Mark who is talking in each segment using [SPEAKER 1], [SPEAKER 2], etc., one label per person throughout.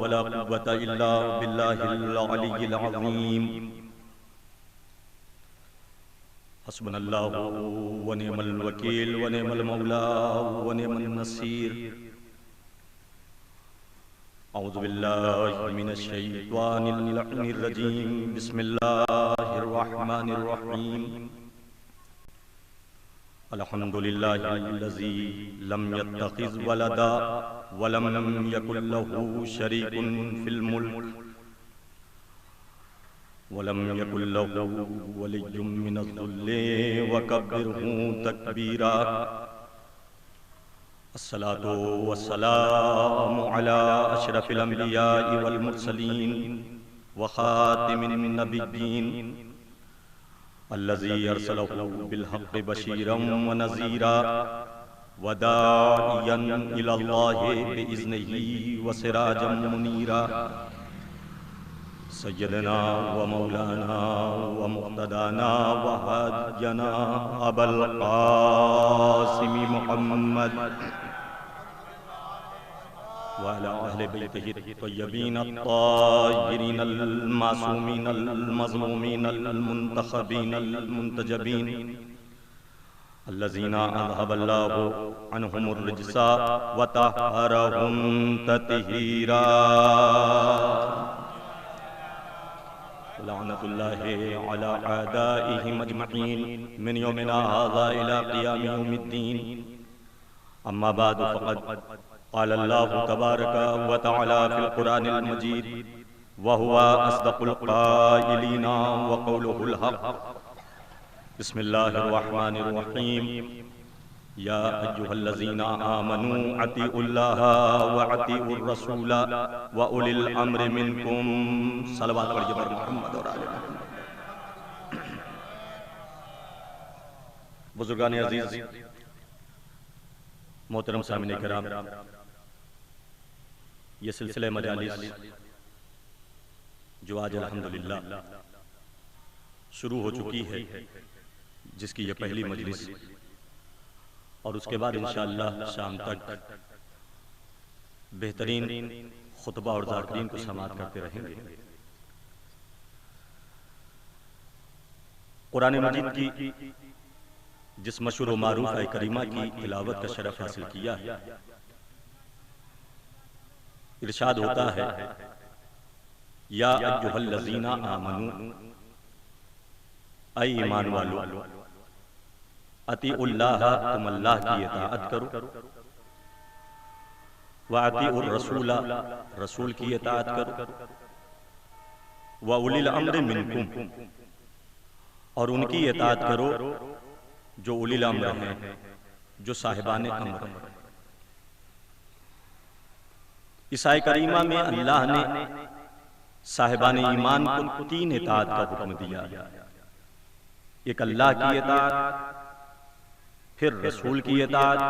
[SPEAKER 1] वला कुव्वता इल्ला बिल्लाहिल अलिय्यिल अज़ीम। हस्बुनल्लाहु व निअमल वकील व निअमल मौला व निअमन नसीर। औज़ु बिल्लाहि मिनश शैतानिर लअनीर रजीम। बिस्मिल्लाहिर रहमानिर रहीम। अल्हम्दुलिल्लाहिल्लज़ी लम यत्तखिज़ वलदा व लम यकुल लहू शरीकुन फिल मुल्क व लम यकुल लहू वलिय्युम मिनज़-ज़ुल्ली वकब्बिरहू तकबीरा। अस्सलातु वस्सलामु अला अशरफिल अंबिया'i वल मुरसलीन व खातिमिन नबिय्यीन अल्लज़ी अरसलहू बिल हक़्क़ि बशीरन व नज़ीरा व दाइयन इलल्लाहि बिइज़्निही व सिराजम मुनीरा। सय्यदना व मौलाना व मुक़्तदाना व हादियना अबुल क़ासिम मुहम्मद व अला अहले बैतिही अत-तय्यबीन अत-ताहिरीन अल-मासूमीन अल-मज़मूमीन अल-मुंतख़बीन अल-मुंतजबीन अल्लज़ीना अज़हबल्लाहु अन्हुमुर रिज्सा व तहहरहुम तत्हीरा। लानतुल्लाहि अला आदाइहिम अजमईन मिन यौमिना हाज़ा इला क़ियाम यौमिद्दीन। अम्मा बाद फ़क़द क़ाल अल्लाहु तबारक व तआला फ़िल क़ुरानिल मजीद व हुवा अस्दक़ुल क़ाइलीन व क़ौलुहुल हक़। बिस्मिल्लाहिर रहमानिर रहीम। या अय्युहल्लज़ीना आमनू अतीउल्लाहा व अतीउर रसूला व उलिल अम्रि मिनकुम। सलवात पढ़िए बर मोहम्मद और आले मोहम्मद। बुजुर्गान अजीज, मोहतरम सामिने किराम, ये सिलसिला मजालिस जो आज अल्हम्दुलिल्लाह शुरू हो चुकी है, जिसकी ये पहली मजलिस, और उसके बाद इंशाअल्लाह शाम तक बेहतरीन खुतबा और ज़ाकिरीन को समाअत करते रहेंगे। कुरान मजीद की जिस मशहूर व मारूफ आय करीमा की तिलावत का शरफ हासिल किया है, इरशाद होता है, या अय्युहल्लज़ीना आमनू, ऐ ईमान वालो, अतीउल्लाह, तुम अल्लाह की इताअत करो, व अतीउर रसूला, रसूल की इताअत करो, व उलिल अम्रि मिनकुम, और उनकी इताअत करो जो उलिल अम्र हैं, जो साहिबाने अम्र हैं। इस आय करीमा में अल्लाह ने साहिबाने ईमान को 3 इताअत का हुक्म दिया। एक अल्लाह की इताअत, फिर रसूल की इताअत,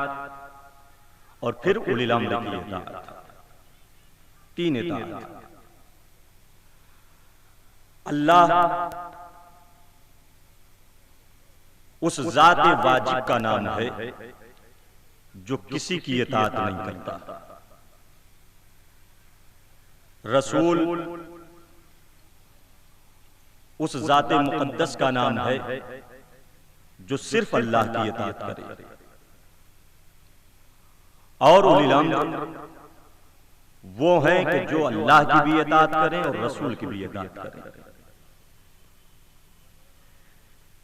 [SPEAKER 1] और फिर उलिल अम्र की इताअत। 3 इताअत। अल्लाह उस ज़ात वाजिब का नाम है जो किसी की इताअत नहीं करता। रसूल उस ज़ात मुक़द्दस का नाम है जो सिर्फ अल्लाह की इताअत करे। और उलिल अम्र वो हैं कि जो अल्लाह की भी इताअत करें और रसूल की भी इताअत करें।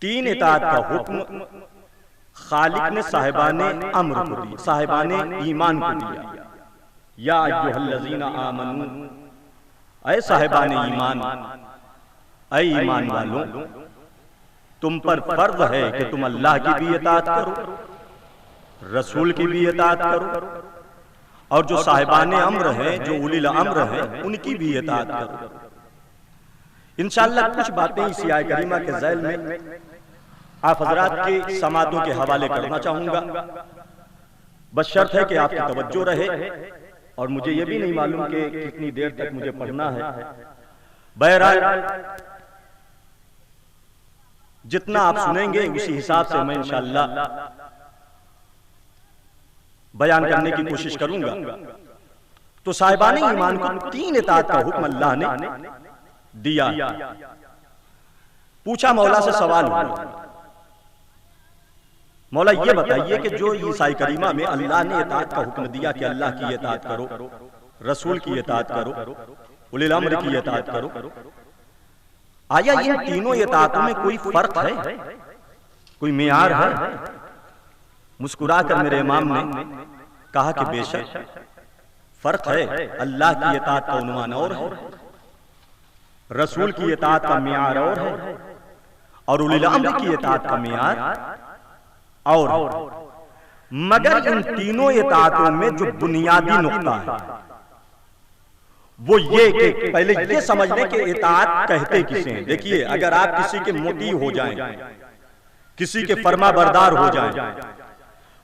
[SPEAKER 1] 3 इताअत का हुक्म खालिक ने साहिबाने अम्र को दिया, साहिबाने ईमान को दिया। या अय्युहल्लज़ीना आमनू, ऐ साहिबाने ईमान, ऐ ईमान वालों, तुम पर फर्ज है कि तुम अल्लाह की भी इताअत करो, रसूल की भी इताअत करो, और जो साहिबाने अम्र हैं, जो उलिल अम्र हैं, उनकी भी इताअत करो। इंशाअल्लाह कुछ बातें इसी आय करीमा के ज़ैल में आप हजरात के समातों के हवाले करना चाहूंगा, बशर्त है कि आपकी तवज्जो रहे। और मुझे ये भी नहीं मालूम कि कितनी देर तक मुझे पढ़ना है। बहरहाल जितना आप सुनेंगे उसी हिसाब से मैं इंशाअल्लाह बयान करने की कोशिश करूंगा। तो साहिबान ईमान को 3 इताअत का हुक्म अल्लाह ने दिया। पूछा मौला से सवाल हुआ, मौला ये बताइए कि जो ईसाई करीमा में अल्लाह ने इताअत का हुक्म दिया कि अल्लाह की इताअत करो, रसूल की इताअत करो, उलिल अम्र की इताअत करो, आया इन तीनों इताअतों में कोई फर्क है, कोई मियार है? मुस्कुरा कर मेरे इमाम ने कहा कि बेशक फर्क है। अल्लाह की इताअत का उन्वान और है, रसूल की इताअत का मियार और है, और उलिल अम्र की इताअत का मियार और। मगर इन तीनों इताअतों में जो बुनियादी नुक्ता है वो ये कि पहले ये समझ लें कि इताअत कहते किसे हैं। देखिए, अगर आप किसी के मुती हो जाएं, किसी के फर्मा बरदार हो जाएं,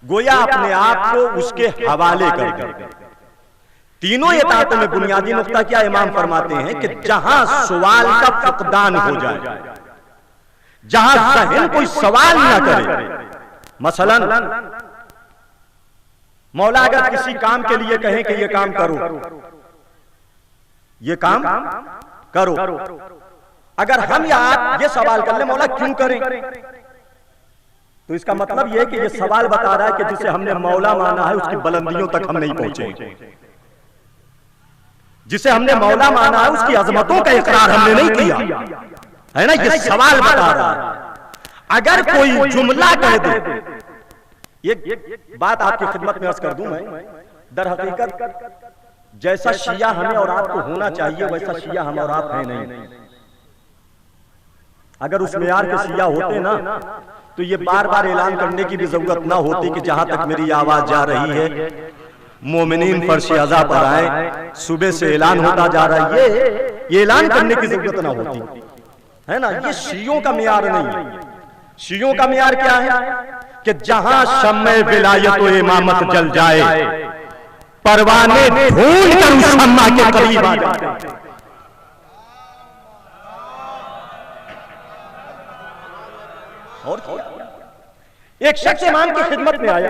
[SPEAKER 1] गोया अपने आप को उसके हवाले कर दें। तीनों इताअतों में बुनियादी नुक्ता क्या इमाम फरमाते हैं कि जहां सवाल का फुकदान हो जाए, जहां ज़हन कोई सवाल ना करे। मसलन मौला अगर किसी काम के लिए कहें कि ये काम करो, ये काम करो, अगर हम या आप ये सवाल कर ले मौला क्यों करें, तो इसका मतलब यह है कि ये सवाल बता रहा है कि जिसे हमने मौला माना है उसकी बुलंदियों तक हम नहीं पहुंचे, जिसे हमने मौला माना है उसकी अजमतों का इकरार हमने नहीं किया, है ना? ये सवाल बता रहा है। अगर कोई जुमला कह दे, एक बात आपकी खिदमत में अर्ज कर दूं मैं, दर हकीकत जैसा शिया हमें और आपको होना चाहिए वैसा शिया हम और आप हैं नहीं। अगर उस मेयार के शिया होते ना तो ये बार बार ऐलान करने की भी जरूरत ना होती कि जहां तक मेरी आवाज जा रही है मोमिनीन फर्श अज़ा पर आए, सुबह से ऐलान होता जा रहा है, ये ऐलान करने की जरूरत ना होती, है ना? ये शियों का मेयार नहीं। शियों का मेयार क्या है कि जहां शम्मे विलायत व इमामत जल जाए, परवाने ढूंढ कर उस शम्मा के करीब आ जाते। और एक शख्स इमाम की खिदमत में आया,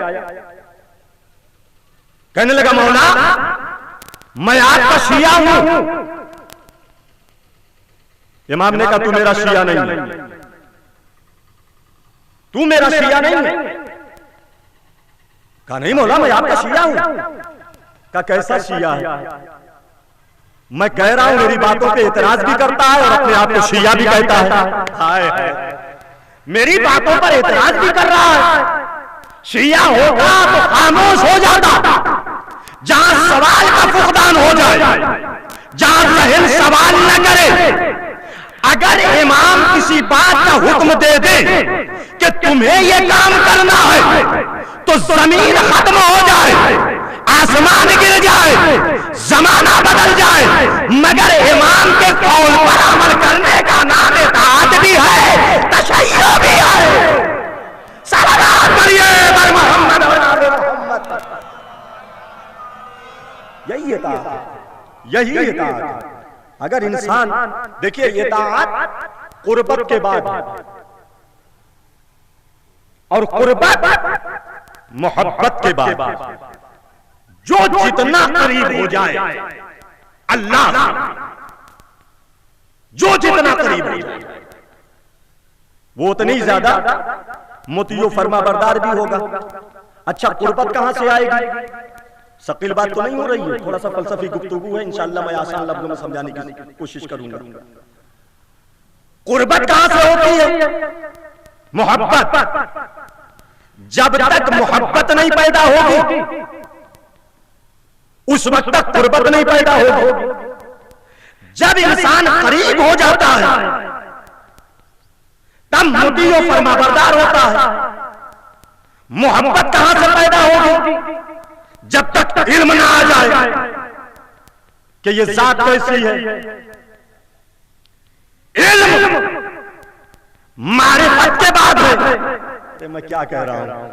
[SPEAKER 1] कहने लगा मौला मैं आपका शिया हूं। इमाम ने कहा तू मेरा शिया नहीं है, तू मेरा शिया नहीं है। कहा नहीं मौला मैं आपका शिया हूं। का कैसा शिया है? मैं कह रहा हूं मेरी बातों पे एतराज भी करता है और अपने आप को शिया भी कहता है। हाय हाय, मेरी बातों पर एतराज भी कर रहा है। शिया होगा तो खामोश हो जाता, जहां सवाल का फुकदान हो जाए, जहां ज़हन सवाल न करे। अगर इमाम किसी बात का हुक्म दे दे कि तुम्हें यह काम करना है तो जमीन खत्म हो जाए, आसमान गिर जाए, जमाना बदल जाए, मगर इमाम के कौल पर अमल करने का नाम इताअत भी है, तशय्युअ भी है। सलावत करिए बर मोहम्मद और आले मोहम्मद। यही इताअत, यही इताअत। अगर इंसान देखिए इताअत कुर्बत के बाद और कुर्बत मोहब्बत के बाद, जो जितना करीब हो जाए अल्लाह, जो जितना करीब हो जाए वो उतनी ज्यादा मुतियो फरमा बरदार भी होगा। अच्छा कुर्बत कहां से आएगी? सकील बात तो नहीं हो रही है, थोड़ा सा फलसफी गुफ्तगू है, इंशाअल्लाह मैं आसान लफ्जों में समझाने की कोशिश करूंगा। कुर्बत कहां से होती है? मोहब्बत। जब तक मोहब्बत नहीं पैदा होगी उस वक्त तक कुर्बत नहीं पैदा होगी। जब इंसान करीब हो जाता है तब मुतियो फरमाबरदार होता है। मोहब्बत कहां से पैदा होगी? जब तक इल्म ना आ जाए कि ये जात कैसी है। इल्म मारिफत के बाद है। मैं क्या कह रहा हूं?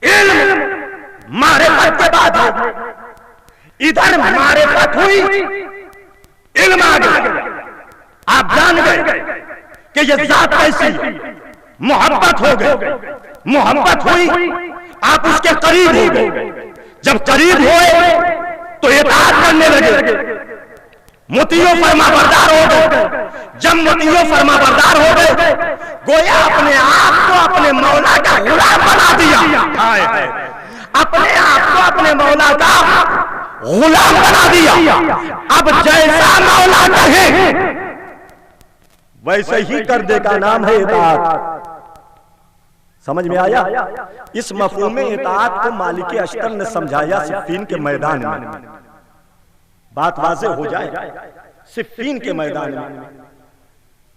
[SPEAKER 1] इल्म मारिफत के बाद है। इधर मारिफत हुई, इल्म आ गया, आप जान गए कि ये जात कैसी है। मोहब्बत हो गई, मोहब्बत हुई, आप उसके करीब हो गए। जब करीब हुए तो इताअत करने लगे, मुतियों फरमाबरदार हो गए। जब मुतियों फरमाबरदार हो गए, गोया अपने आप को अपने मौला का गुलाम बना दिया। अपने आप को अपने मौला का गुलाम बना दिया। अब जैसा मौला कहे वैसे ही कर दे का नाम है इताअत। समझ में आया? इस मफहूम में इताअत को मालिक अश्तर ने समझाया सिफ़ीन के मैदान में। बात वाज़ेह हो जाए, सिफ़ीन के मैदान में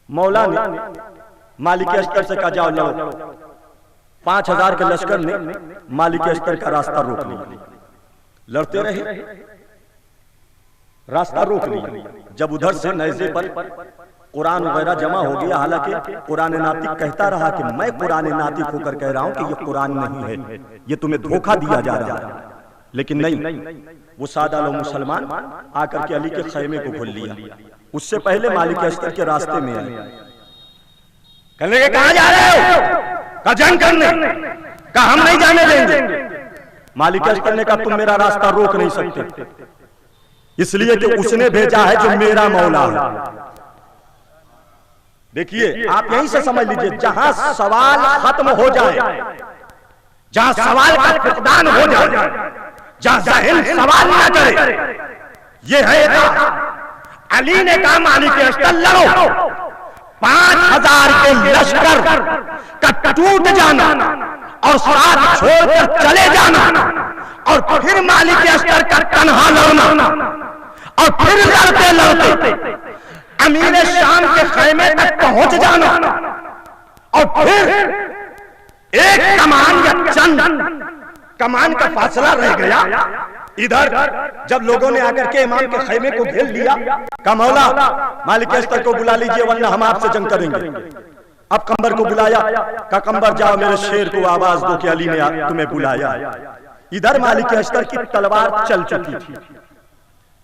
[SPEAKER 1] मौला ने मालिक अश्तर से कहा जाओ लड़ो। 5000 के लश्कर ने मालिक अश्तर का रास्ता रोक लिया। लड़ते रहे, रास्ता रोक लिया। जब उधर से नेज़े पर कुरान वगैरह जमा हो गया, हालांकि कुरान नातिक कहता रहा कि मैं कुरान नातिक होकर कह रहा हूं कि ये कुरान नहीं है, ये तुम्हें धोखा दिया जा रहा है। लेकिन नहीं, वो सादा लो मुसलमान आकर के अली के खैमे को खोल लिया। उससे पहले मालिक अश्तर के रास्ते में आए। कहने के कहां जा रहे हो? कहा जंग करने। कहा हम नहीं जाने देंगे। मालिक अश्तर ने कहा तुम मेरा रास्ता रोक नहीं सकते, इसलिए कि उसने भेजा है जो मेरा मौला है। देखिए, आप यहीं से समझ लीजिए, जहां सवाल खत्म हो जाए, जहां सवाल का फुकदान हो जाए, जहां ज़हन सवाल ना करे, ये है अली ने कहा मालिक अश्तर लड़ो। 5000 के लश्कर का टूट जाना और साथ छोड़कर चले जाना और फिर मालिक अश्तर का तन्हा लड़ना और फिर लड़ते लड़ते अमीर शाम के खैमे तक पहुंच जाना और फिर एक कमान या चंद कमान का फासला रह गया। इधर जब लोगों ने आकर के इमाम के खैमे को घेर लिया, कहा मौला मालिक अश्तर को बुला लीजिए वरना हम आपसे जंग करेंगे। अब कंबर को बुलाया, कहा कंबर जाओ मेरे शेर को आवाज दो कि अली ने तुम्हें बुलाया। इधर मालिक अश्तर की तलवार चल चुकी थी,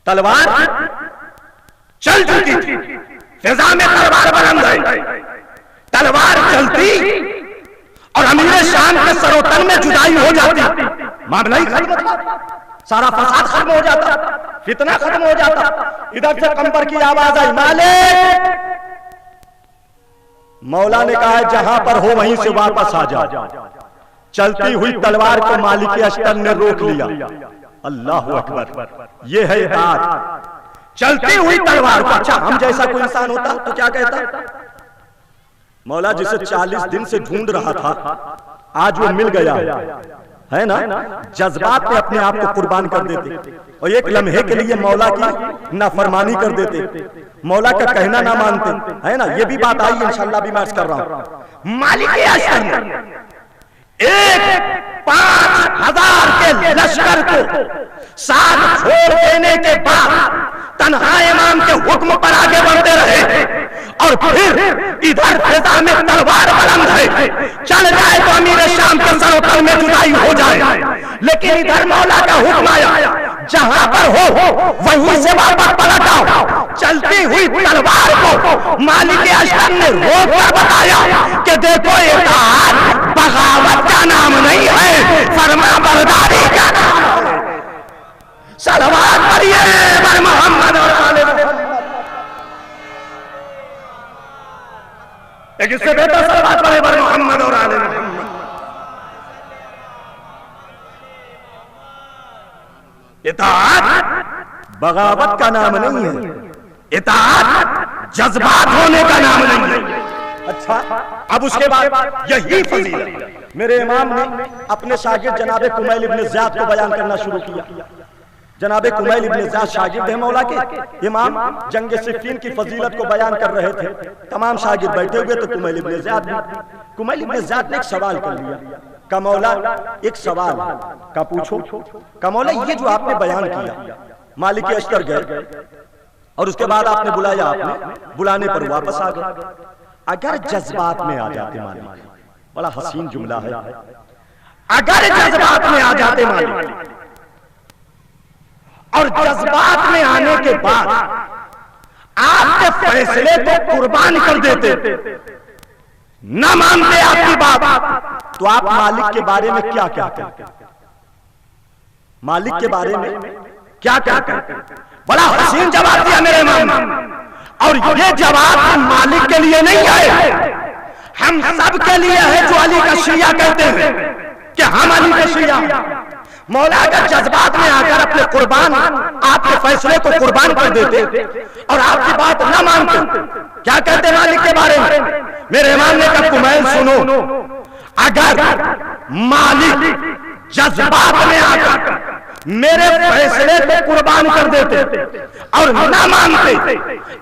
[SPEAKER 1] तलवार चल चुकी थी, फिजा में तलवार बुलंद है, तलवार चलती और अमीर शाम के सरोतन में जुदाई हो जाती, मामला ही खत्म था, सारा फसाद खत्म हो जाता, फितना खत्म हो जाता। इधर से कंबर की आवाज आई, मालिक। मौला ने कहा जहां पर हो वहीं से वापस आ जा। चलती हुई तलवार को मालिक अश्तर ने रोक लिया। अल्लाह अकबर, ये है इताअत। चलती हुई तलवार को, अच्छा हम जैसा कोई इंसान होता तो क्या कहता? मौला जिसे 40 दिन से ढूंढ रहा था आज वो मिल गया है ना। जज्बात में अपने आप को कुर्बान कर देते और एक लम्हे के लिए मौला की नाफरमानी कर देते, मौला का कहना ना मानते, है ना। ये भी बात आई, इंशाअल्लाह भी मैं अर्ज कर रहा हूं। मालिक अश्तर ने एक 5000 के लश्कर को साथ छोड़ देने के बाद तन्हा इमाम के हुक्म पर आगे बढ़ते रहे और फिर इधर फिजा में तलवार बुलंद है, चल जाए तो अमीर शाम के सरोतर में जुदाई हो जाए। लेकिन इधर मौला का हुक्म आया, जहां पर हो वहीं से वापस पलट आओ। चलती हुई तलवार को मालिक अश्तर ने रोक कर बताया कि देखो इताअत बगावत का नाम नहीं है, फरमाबरदारी का नाम है। सलवात पढ़िए बर मोहम्मद और आले मोहम्मद। एक इससे बेहतर सलवात पढ़े बर मोहम्मद और आले मोहम्मद। इताअत बगावत का नाम नहीं है, इताअत जज्बात होने का नाम नहीं है। अच्छा, अब उसके बाद यही फजीलत मेरे इमाम ने अपने शागिर्द जनाबे कुमैल इब्न ज़ियाद को बयान करना शुरू किया। जनाबे कुमैल इब्न ज़ियाद शागिर्द है मौला के। इमाम जंग सिफ़ीन की फजीलत को बयान कर रहे थे, तमाम शागिर्द बैठे हुए, तो कुमैल इब्न ज़ियाद भी। कुमैल इब्न ज़ियाद ने एक सवाल कर लिया, का मौला एक सवाल का पूछो। का मौला ये जो आपने बयान किया, मालिक अश्तर गए और उसके बाद आपने बुलाया, आपने बुलाने पर वापस आ गए। अगर जज्बात में आ जाते मालिक, बड़ा हसीन जुमला है, अगर जज्बात में आ जाते मालिक और जज्बात में आने के बाद आपके फैसले को कुर्बान कर देते, न मानते आपकी बात, तो आप मालिक के बारे में क्या कहते? मालिक के बारे में
[SPEAKER 2] क्या कहते हैं? बड़ा हसीन जवाब दिया मेरे इमाम। और ये जवाब मालिक के लिए नहीं है, हम सब के लिए है जो अली का शिया कहते हैं कि हम अली के शिया। मौला अगर जज्बात में आकर अपने कुर्बान, आपके फैसले को कुर्बान कर देते और आपकी बात न मानते, क्या कहते मालिक के बारे में? मेरे इमाम ने कहा कुमैल सुनो, अगर मालिक जज्बात में आकर मेरे फैसले को कुर्बान कर देते और न मानते,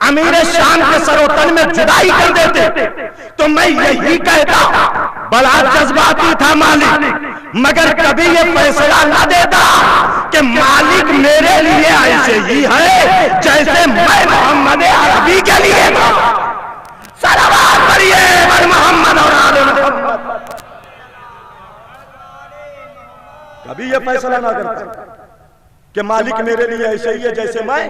[SPEAKER 2] अमीर शाम के सरोतन में जुदाई कर देते, तो मैं यही कहता बड़ा जज्बाती था मालिक, मगर कभी ये फैसला न देता कि मालिक मेरे लिए ऐसे ही है जैसे मैं मोहम्मद अरबी के लिए था। सलावत करिए बर मोहम्मद और आले मोहम्मद। कभी ये फैसला ना करता कि मालिक मेरे लिए ऐसे ही है जैसे मैं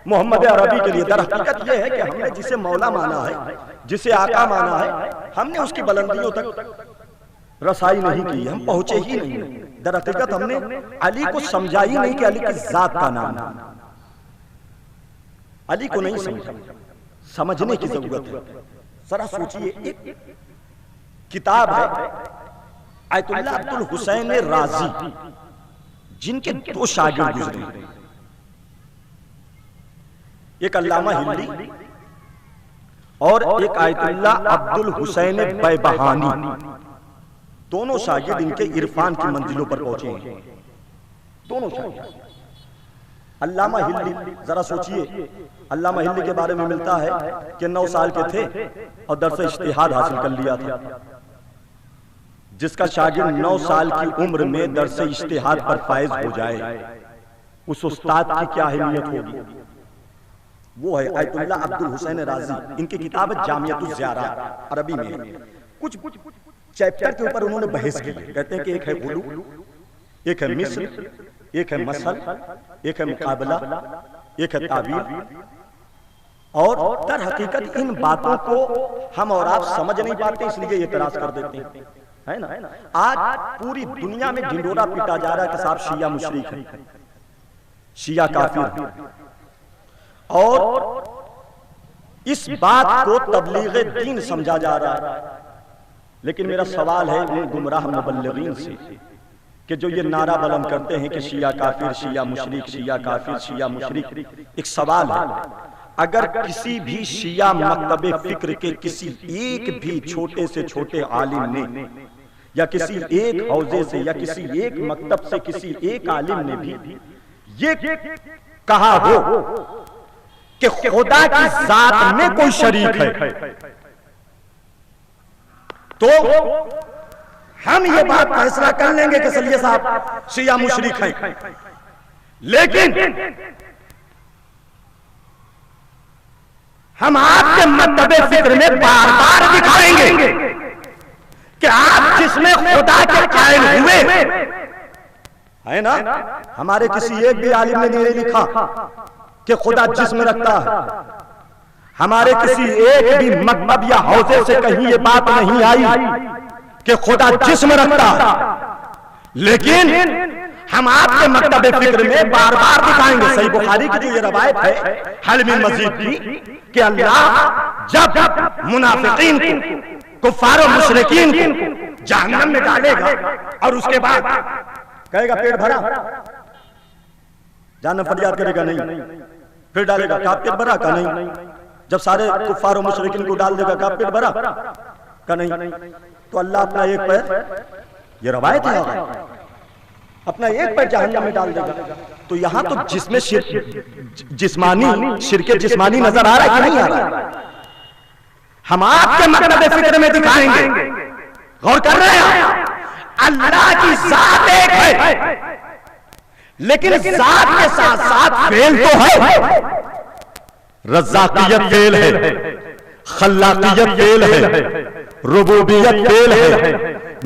[SPEAKER 2] मोहम्मद अरबी के लिए। दरहकीकत ये है कि हमने जिसे मौला माना है, जिसे आका माना है, हमने उसकी बुलंदियों तक रसाई नहीं की, हम पहुंचे ही नहीं। दरहकीकत हमने अली को समझा ही नहीं कि अली की जात का नाम है। अली को नहीं समझा, समझने की जरूरत है। जरा सोचिए, एक किताब है आयतुल्ला अब्दुल हुसैन राजी, जिनके दो शागिर्द गुजरे, एक अल्लामा हिल्ली और एक आयतुल्ला अब्दुल हुसैन बैबहानी। दोनों शागिर्द इनके इरफान की मंजिलों पर पहुंचे हैं, दोनों शागिर्द। अल्लामा हिल्ली, जरा सोचिए, अल्लामा हिल्ली के बारे में मिलता है कि 9 साल के थे और दर्स इज्तिहाद हासिल कर लिया था। जिसका शागिर्द 9 साल की उम्र में दर्स इज्तिहाद पर फायज हो जाए, उस उस्ताद की क्या अहमियत होगी। वो है आयतुल्ला अब्दुल हुसैन राजी। इनकी किताब है जामियतुज़ ज़ियारात, अरबी में। कुछ चैप्टर के ऊपर उन्होंने बहस की। कहते हैं कि एक है गुलू, एक है मिस्र, एक है मसल, एक है मुकाबला, एक है ताबीर। और दर हकीकत इन बातों को हम और आप समझ नहीं पाते, इसलिए ये तराज कर देते हैं, है ना। आज पूरी दुनिया में ढिंडोरा पीटा जा रहा है कि साहब शिया मुशरिक है, शिया काफिर है। और इस बात को तबलीग दीन समझा जा रहा है। लेकिन मेरा सवाल है उन गुमराह मुबल्लिगीन से कि जो ये नारा बुलंद करते हैं कि शिया काफिर, शिया मुशरिक, शिया काफिर, शिया मुशरिक। एक सवाल है, अगर किसी भी शिया मकतबे फिक्र के किसी एक भी छोटे से छोटे आलिम ने या किसी एक हौजे से या किसी एक मकतब से किसी एक आलिम ने भी ये कहा हो कि खुदा की जात में कोई शरीक है, तो हम ये बात फैसला कर लेंगे कि चलिए साहब शिया मुशरिक है। लेकिन हम आपके मकतबे फिक्र में बार बार दिखाएंगे कि आप जिसमें खुदा के कायल हुए, है ना। हमारे किसी एक भी आलिम ने नहीं लिखा कि खुदा जिस्म रखता है। हमारे किसी एक भी मकतब या हौजे से कहीं ये बात नहीं आई कि खुदा जिस्म रखता है। लेकिन हम आपके मकतब फिक्र में बार बार दिखाएंगे। सही बुखारी की जो ये रवायत है हल मिन मजीद की कि अल्लाह जब मुनाफिकीन को, कुफ्फार और मुशरिकीन को जहन्नम में डालेगा और उसके बाद कहेगा पेट भरा, जहन्नम फरियाद करेगा नहीं, फिर डालेगा का पेट भरा का नहीं। जब सारे कुफ्फार और मुशरिकीन को डाल देगा का पेट भरा का नहीं, तो अल्लाह अपना एक पैर, ये रवायत है, अपना एक पैर जहन्नम में डाल देगा। तो यहां तो जिसमें जिस्मानी शिरके जिस्मानी नजर आ रहा है कि नहीं आ रहा है? हम आपके मकतब फिक्र में दिखाएंगे। गौर कर रहे हैं, अल्लाह की जात एक है, लेकिन जात के साथ साथ फेल तो है। रज़्ज़ाक़ियत फेल है, खल्लाक़ियत फेल है, रुबूबियत फेल है,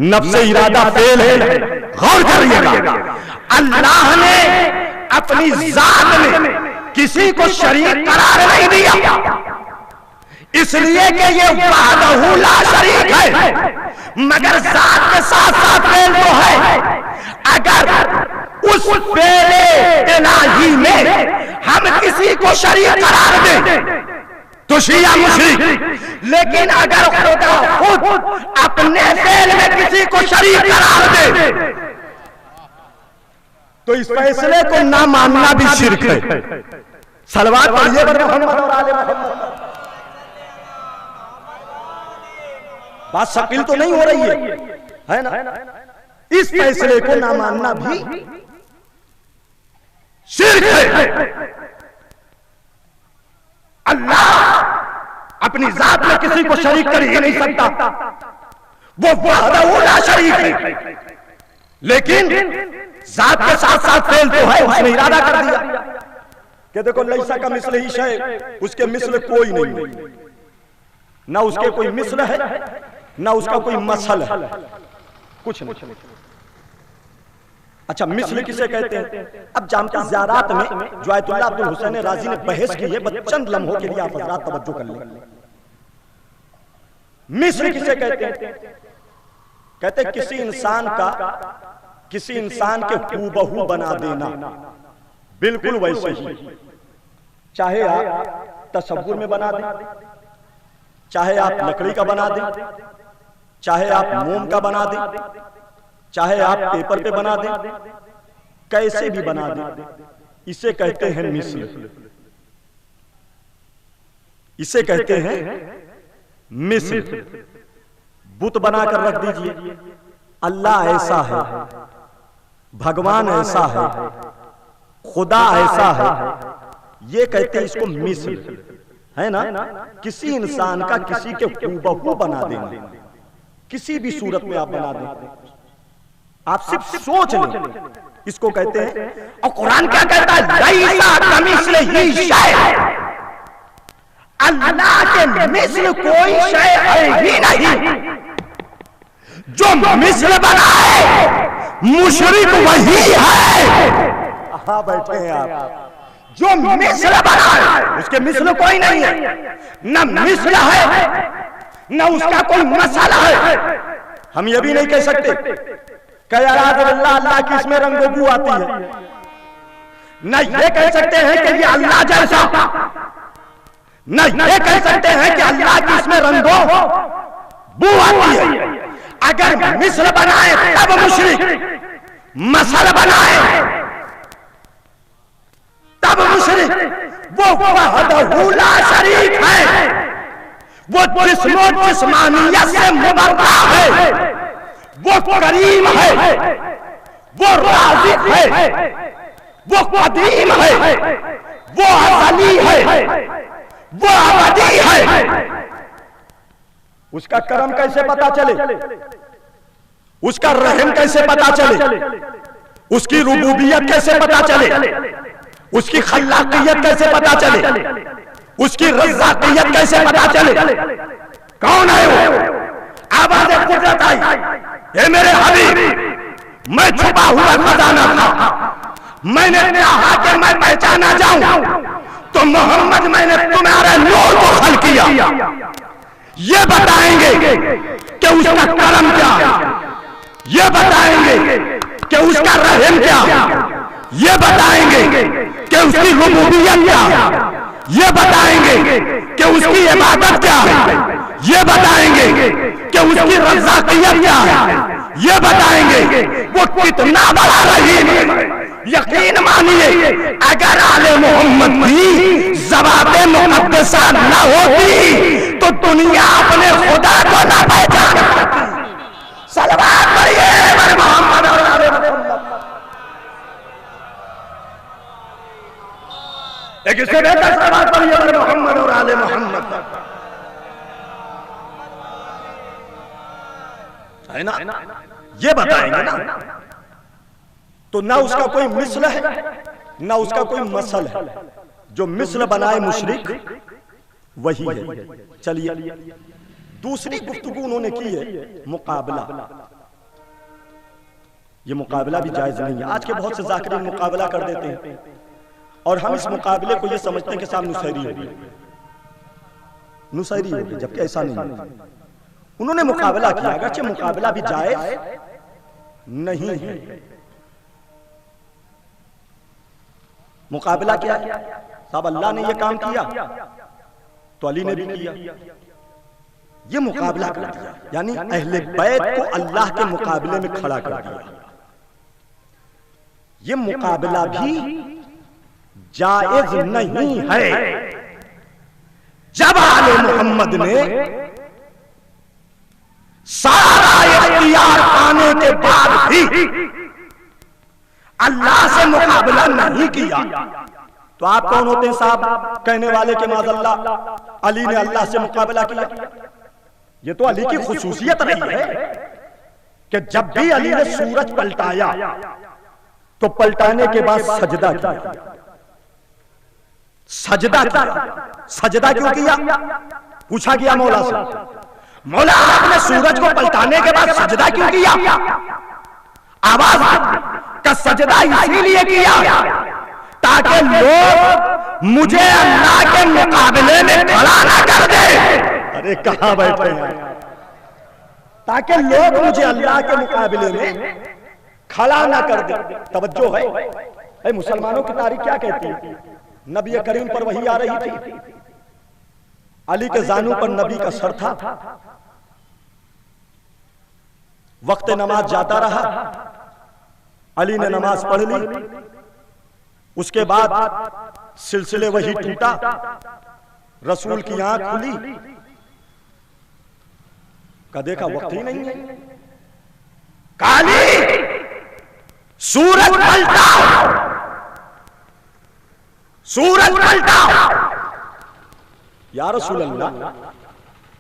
[SPEAKER 2] नफ्स इरादा फेल है। गौर करिएगा, अल्लाह ने अपनी जात में किसी को शरीक करार नहीं दिया, इसलिए कि ये वहदहू ला शरीक है, मगर जात के साथ साथ फेल तो है। अगर उस फेले इलाही में हम किसी को शरीक करार दें तो शिया मुशरिक, लेकिन अगर खुदा खुद अपने फेल में किसी को शरीक करार दे तो इस फैसले को ना मानना भी शिर्क है। सलवात पढ़िए मोहम्मद और आले मोहम्मद। बात शकील तो नहीं हो रही है ना? इस फैसले को ना मानना भी शिर्क है। अल्लाह अपनी जात में किसी को शरीक कर ही नहीं सकता, वो वहदहू ला शरीक है, लेकिन जात के साथ साथ फेल तो है, उसने इरादा कर दिया कि देखो लैसा का मिस्ल ही है, उसके मिस्ल कोई नहीं, ना उसके कोई मिस्ल है ना उसका कोई मसल है, कुछ नहीं। अच्छा, मिस्ल किसे कहते हैं? अब जामता ज़ियारात में जो आयतुल्लाह अब्दुल हुसैन राजी ने बहस की है, बस चंद लम्हों के लिए आप हज़रात तवज्जो कर लें। मिस्ल किसे कहते हैं? कहते हैं किसी इंसान के हूबहू बना देना, बिल्कुल वैसे ही, चाहे आप तसव्वुर में बना दें, चाहे आप लकड़ी का बना दें, चाहे आप मोम का बना दें, चाहे आप पेपर पे बना दें, कैसे भी बना दें, इसे कहते हैं मिस्ल। इसे कहते हैं मिस्ल। बुत बनाकर रख दीजिए, अल्लाह ऐसा है, भगवान ऐसा है, खुदा ऐसा है, ये कहते हैं इसको मिस्ल, है ना? किसी इंसान का किसी के हूबहू बना देना, किसी भी सूरत में आप बना दें, आप सिर्फ सोच लें, इसको कहते हैं। और कुरान क्या कहता है? लैसा कमिस्लिही शै, अल्लाह के मिस्ल कोई शै है ही नहीं। जो मिस्ल बनाए मुशरिक वही है। हाँ, बैठे हैं आप। जो मिस्ल बनाए उसके मिस्ल कोई नहीं है, न मिस्ल है न उसका कोई मसला है। हम ये भी नहीं कह सकते कि अल्लाह की इसमें रंगोबू आती है, न ये कह सकते हैं कि ये अल्लाह जैसा, न ये कह सकते हैं कि अल्लाह की इसमें रंगो बू आती है। अगर मिस्ल बनाए तब मुशरिक, मसल बनाए तब मुशरिक। वो वहदहू ला शरीक है, वो जिस्मो जिस्मानियत से मुबर्रा है, वो करीम है, वो राज़िक है, वो कदीम है, वो अज़ली है, वो अबदी है। उसका करम कैसे पता चले? उसका रहम कैसे पता चले? उसकी रुबूबियत कैसे पता चले? उसकी खल्लाकियत कैसे पता चले? उसकी रज़्ज़ाकियत कैसे पता चले? कौन है वो? आवाज़ कुदरत आई, ये मेरे हबीब, मैं छुपा हुआ खजाना था, मैंने कहा कि मैं पहचाना जाऊं तो मोहम्मद मैंने तुम्हारे नूर को खल किया। ये बताएंगे कि उसका करम क्या, ये बताएंगे कि उसका रहम क्या, ये बताएंगे कि उसकी रुबूबियत क्या, ये बताएंगे कि उसकी इबादत क्या है, ये बताएंगे कि उसकी रज़्ज़ाकियत क्या है, ये बताएंगे वो कितना बड़ा रहीम है। यकीन मानिए, अगर आले मोहम्मद की ज़बाते मुक़द्दसा न होती तो दुनिया अपने खुदा को न पहचान सकती। सलवात पढ़िए मोहम्मद और आले मोहम्मद। एक इससे बेहतर सलवात पढ़िए मोहम्मद और आले मोहम्मद, है ना? ये बताएंगे ना, तो ना उसका कोई मिस्ल है ना उसका कोई मसल है। जो मिस्ल बनाए मुशरिक वही है। चलिए, दूसरी गुफ्तगू उन्होंने की है मुकाबला। ये मुकाबला भी जायज नहीं है। आज के बहुत से ज़ाकिरीन मुकाबला कर देते हैं और हम इस मुकाबले को ये समझते हैं कि साहब नुसैरी होगी, नुसैरी होगी, जबकि ऐसा नहीं है। उन्होंने मुकाबला किया, अगरचे मुकाबला भी जायज नहीं है, मुकाबला क्या है? साहब अल्लाह ने ये काम किया तो अली ने भी किया, ये मुकाबला कर दिया, यानी अहले बैत को अल्लाह के मुकाबले में खड़ा कर दिया। ये मुकाबला भी जायज नहीं है। जब आले मोहम्मद ने सारा इख्तियार पाने के बाद भी अल्लाह से मुकाबला नहीं किया तो आप कौन होते हैं साहब कहने वाले के माज़अल्लाह अली ने अल्लाह से मुकाबला किया? ये तो अली की खुसूसियत रही है कि जब भी अली ने सूरज पलटाया तो पलटाने के बाद सजदा किया। सजदा किया। सजदा क्यों किया? पूछा गया मौला से, मौला आपने सूरज को पलटाने के बाद सजदा क्यों किया? आवाज का सजदा इसीलिए किया ताकि लोग मुझे अल्लाह के मुकाबले में खड़ा ना कर दे। अरे कहां बैठे हैं? ताकि लोग मुझे अल्लाह के मुकाबले में खड़ा ना कर दे। तवज्जो है, मुसलमानों की तारीख क्या कहती है? नबी करीम पर वही आ रही थी, अली के जानू पर नबी का सर था, वक्त नमाज जाता रहा, अली ने नमाज पढ़ ली, उसके बाद सिलसिले वही टूटा, रसूल की आंख खुली, का देखा वक्त ही नहीं है, काली सूरज पलटा, सूरज पलटा। या रसूल अल्लाह,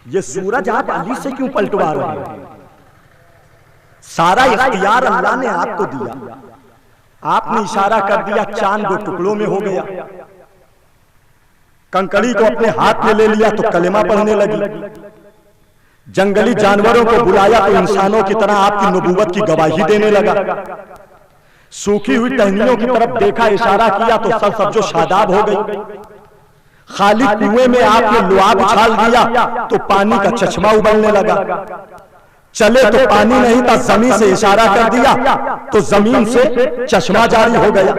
[SPEAKER 2] ये सूरज आप अली से क्यों पलटवा रहे हैं? सारा इख्तियार अल्लाह ने आपको दिया, आपने इशारा कर दिया, चांद दो टुकड़ों में हो गया, कंकड़ी को अपने हाथ में ले लिया तो कलेमा पढ़ने लगी, जंगली जानवरों को बुलाया तो इंसानों की तरह आपकी नबूवत की गवाही देने लगा, सूखी हुई टहनियों की तरफ देखा, इशारा किया तो सब सब्जो शादाब हो गई, खाली कुएं में आपने लुआब उछाल दिया तो पानी का चश्मा उबलने लगा, चले तो पानी नहीं था, जमीन से इशारा कर दिया तो जमीन से चश्मा जारी हो गया।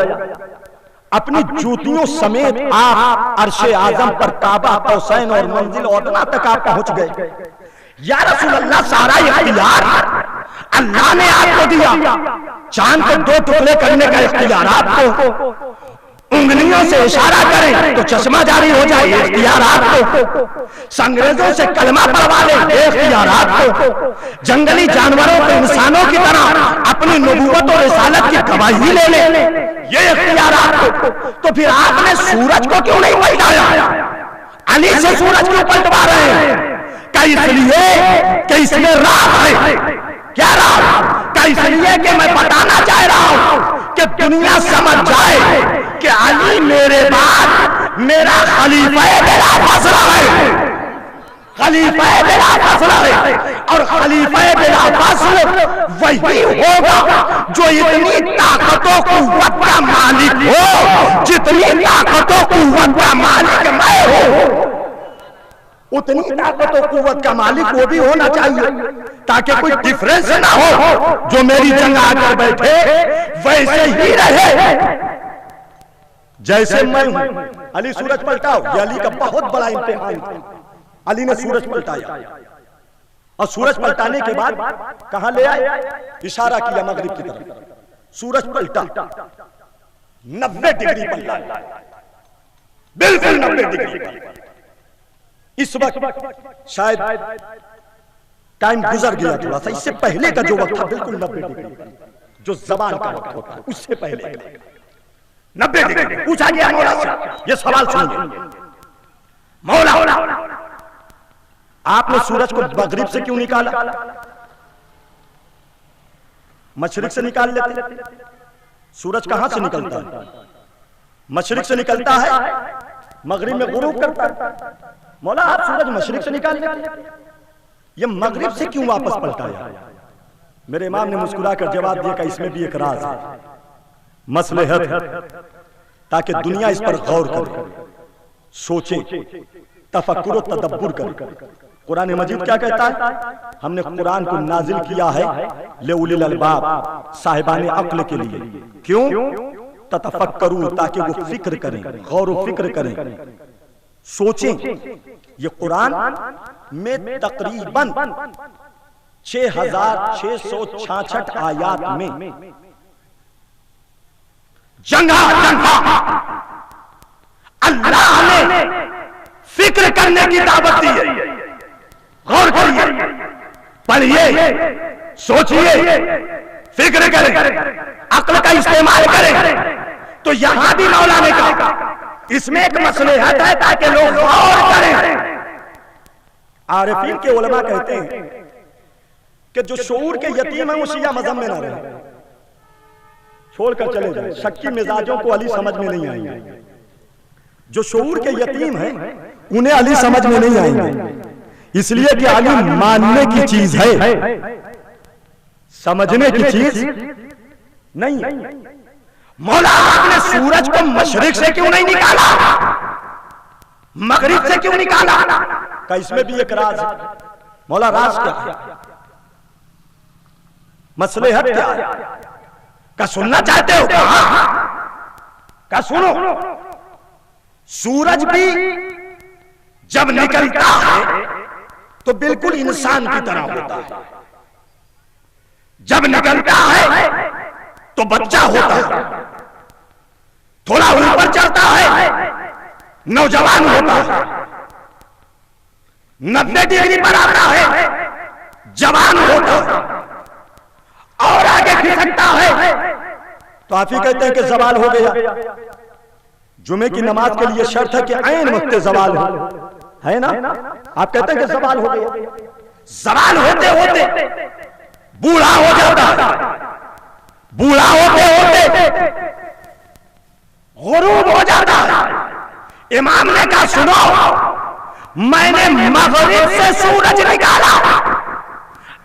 [SPEAKER 2] अपनी जूतियों समेत आप अर्शे आजम पर काबा, कौसैन और मंजिल अदना तक आप पहुंच गए। या रसूल अल्लाह, सारा इख्तियार अल्लाह ने आपको दिया, चांद को दो टुकड़े करने का इख्तियार आपको, उंगलियों से इशारा करें तो चश्मा जारी हो जाए, इख्तियार आपको, अंग्रेजों से कलमा पढ़वा लें, इख्तियार आपको, जंगली जानवरों को इंसानों की तरह अपनी नबूवत और रिसालत की गवाही ले ले, ये इख्तियार आपको। तो फिर आपने सूरज को क्यों नहीं पलटाया? अली से सूरज क्यों पलटवा रहे हैं? क्या इसलिए कि इसमें राह है? क्या राह? क्या इसलिए कि मैं बताना चाह रहा हूं कि दुनिया समझ जाए कि अली मेरे बाद मेरा खलीफा मेरा फैसला है, खलीफा मेरा फैसला है, और खलीफा मेरा फैसला वही होगा जो इतनी ताकतों कुव्वत का मालिक हो, जितनी ताकतों कुव्वत का मालिक मैं हूं, उतनी ताकत और कुव्वत का मालिक वो भी होना चाहिए, ताकि कोई डिफरेंस ना हो, जो मेरी जंग आकर बैठे वैसे ही रहे जैसे मैं हूं। अली सूरज पलटाओ, ये अली का बहुत बड़ा इम्तिहान था। अली ने सूरज पलटाया और सूरज पलटाने के बाद कहां ले आए? इशारा किया मगरिब की तरफ, सूरज पलटा, 90 डिग्री पलटा, बिल्कुल 90 डिग्री। इस वक्त शायद टाइम गुजर गया थोड़ा सा, इससे पहले का जो वक्त था बिल्कुल 90 डिग्री, जो जबान का वक्त होता है उससे पहले 90 डिग्री। पूछा गया मौला से, ये सवाल सुनिए, मौला आपने सूरज को मगरिब से क्यों निकाला? मशरिक से निकाल लेते। सूरज कहां से निकलता है? मशरिक से निकलता है, मगरिब में गुरूब करता है। मौला आप सूरज मशरिक से निकाल लेते, ये मगरिब से क्यों वापस पलटाया? मेरे इमाम ने मुस्कुराकर जवाब दिया कि इसमें भी एक राज है, मसलहत है, ताकि दुनिया इस पर गौर करे, सोचे, तफक्कुर और तदब्बुर करे। कुरान मजीद क्या कहता है? हमने कुरान को नाजिल किया है ले उलिल अलबाब, साहिबाने अक्ल के लिए। क्यों? ततफक्करू, ताकि वो फिक्र करें, गौर व फिक्र करें, सोचें। ये कुरान में तकरीबन 6666 आयात में जगह अल्लाह ने फिक्र करने की दावत दी है। गौर करिए, पढ़िए, सोचिए, फिक्र करें, अक्ल का इस्तेमाल करें। तो यहां भी मौला ने कहा इसमें एक मसलहत है ताकि लोग गौर करें। आरिफीन के उलमा कहते हैं कि जो शऊर के यतीम है वो शिया मजहब में ना रहे, छोड़कर चले जाए। शक्की मिजाजों को अली समझ में नहीं आएंगे। जो शऊर के यतीम हैं उन्हें अली समझ में नहीं आएंगे, इसलिए कि अली मानने की चीज है, समझने की चीज नहीं। मौला आपने सूरज को मशरिक से क्यों नहीं निकाला, मगरिब से क्यों निकाला? का इसमें भी एक राज है। मौला राज क्या है, मसलहत क्या है? का सुनना चाहते हो? का सुनो। सूरज भी जब निकलता है तो बिल्कुल इंसान की तरह होता है, जब निकलता है तो बच्चा होता है, थोड़ा ऊपर चढ़ता है नौजवान होता है, 90 डिग्री पर आता है जवान होता है, और आगे खिसकता है तो आप ही कहते हैं कि जवाल हो गया। जुमे की नमाज के लिए शर्त है कि ऐन वक्त जवाल हो, है ना? आप कहते हैं कि जवाल हो गया। जवाल होते होते बूढ़ा हो जाता है, बूढ़ा होते होते गुरूब हो जाता है। इमाम ने कहा सुनो, मैंने मगरिब से सूरज निकाला।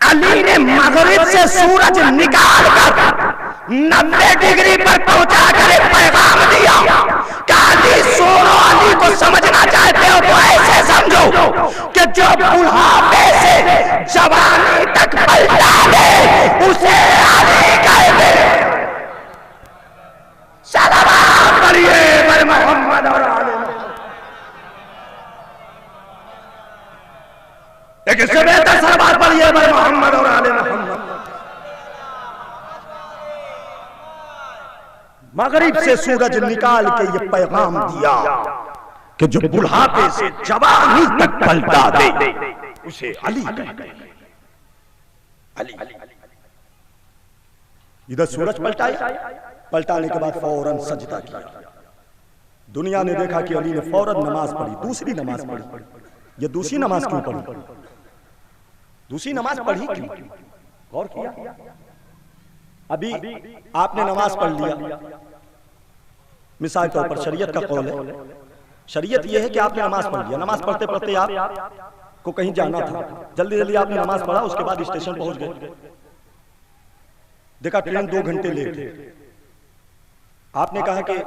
[SPEAKER 2] अली ने मगरिब से सूरज निकाल कर 90 डिग्री पर पहुंचा कर पैगाम दिया कि अली सुनो, अली को समझना चाहते हो तो ऐसे समझो कि जो बुढ़ापे से जवानी तक पलटा दे उसे अली कहते हैं। सलावत पढ़िए बर मोहम्मद और आले एक इससे बेहतर सलावत पढ़िए बर मोहम्मद और आले मोहम्मद। मगरिब से सूरज निकाल के ये पैगाम दिया कि जो बुढ़ापे से जवानी तक पलटा दे उसे अली कहते हैं। अली। इधर सूरज पलटाया, पलटाने के बाद फौरन सजदा किया। दुनिया ने देखा कि अली ने फौरन नमाज पढ़ी, दूसरी नमाज पढ़ी। ये दूसरी नमाज क्यों पढ़ी, दूसरी नमाज पढ़ी क्यों? गौर किया? अभी आपने नमाज पढ़ लिया, मिसाल के ऊपर शरीयत का कौल है, शरीयत यह है कि आपने नमाज पढ़ लिया। नमाज पढ़ते पढ़ते आप को कहीं जाना था, जल्दी जल्दी आपने नमाज पढ़ा, उसके बाद स्टेशन पहुंच गए, देखा ट्रेन 2 घंटे लेट है। आपने कहा कि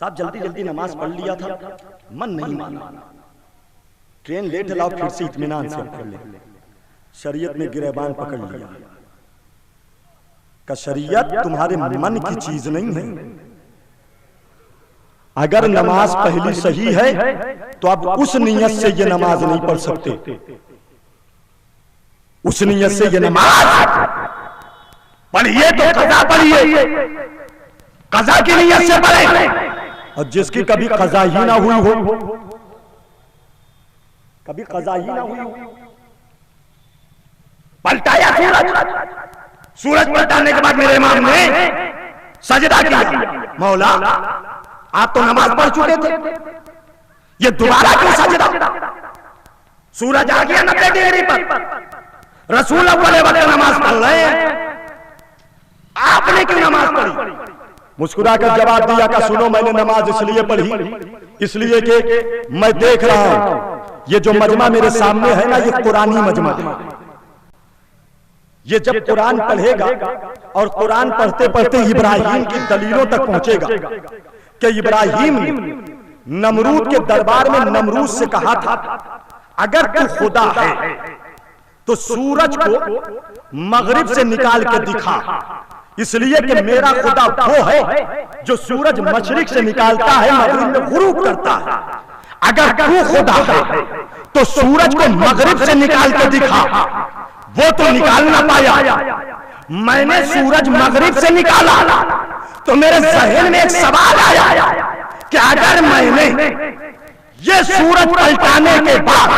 [SPEAKER 2] साहब जल्दी जल्दी नमाज पढ़ लिया था, मन नहीं माना, ट्रेन लेट है, लाओ फिर से इत्मीनान से पढ़ ले। शरीयत ने गिरेबान पकड़ लिया का शरीयत तुम्हारे मन की चीज नहीं है। अगर नमाज पहली सही है तो अब उस नियत से ये नमाज नहीं पढ़ सकते, उस नियत से ये नमाज पढ़िए तो कज़ा पढ़िए, कज़ा की नियत से पढ़े। और जिसकी कभी कज़ा ही ना हुई हो, कभी कज़ा ही ना हुई हो, पलटाया सूरज, सूरज पलटाने के बाद मेरे इमाम ने सजदा किया। मौला आप तो नमाज पढ़ चुके थे, ये दोबारा क्यों सजदा? सूरज आ गया 90 डिग्री पर, रसूल अव्वल वक्त नमाज पढ़ रहे हैं, आपने क्यों नमाज पढ़ी? मुस्कुराकर जवाब दिया कि सुनो, मैंने नमाज इसलिए पढ़ी, इसलिए कि मैं देख रहा हूं ये जो मजमा मेरे सामने है ना, ये कुरानी मजमा है। ये जब कुरान पढ़ेगा और कुरान पढ़ते पढ़ते इब्राहिम की दलीलों तक पहुंचेगा कि इब्राहिम ने नमरूद के दरबार में नमरूद से कहा था अगर तू खुदा है तो सूरज को मगरिब से निकाल के दिखा। इसलिए कि मेरा खुदा वो है जो सूरज मशरिक से निकालता है, मगरिब में गुरूब करता है। अगर तू खुदा है तो सूरज को मगरिब से निकाल के दिखा, वो तो निकाल ना पाया। मैंने सूरज मगरिब से निकाला तो मेरे जहन में एक सवाल आया कि अगर मैंने ये सूरज पलटाने के बाद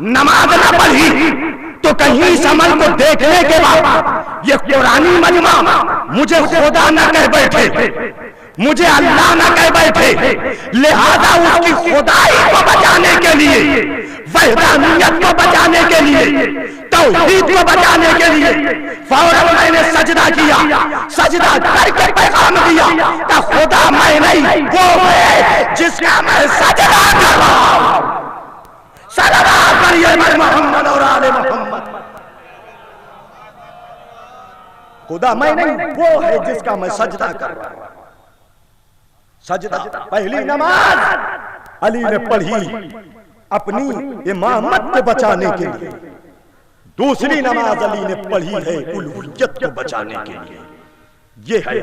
[SPEAKER 2] नमाज न पढ़ी तो कहीं इस अमल को देखने के बाद ये कुरानी मजमा मुझे खुदा न कह बैठे, मुझे अल्लाह न कह बैठे। लिहाजा उसकी खुदाई को बचाने के लिए, वहदानियत को बचाने के लिए, तौहीद को बचाने के लिए फौरन मैंने सजदा किया। सजदा करके पैगाम दिया कि खुदा मैं नहीं, वो है जिसका मैं सजदा कर रहा हूं। सल्लल्लाहु अलैहि मोहम्मद और आले मोहम्मद। खुदा मैं नहीं, वो है जिसका मैं सजदा कर रहा हूं। सजदा पहली नमाज अली ने पढ़ी अपनी इमामत को बचाने के लिए, दूसरी नमाज अली ने पढ़ी है उलूहियत को बचाने के लिए। ये है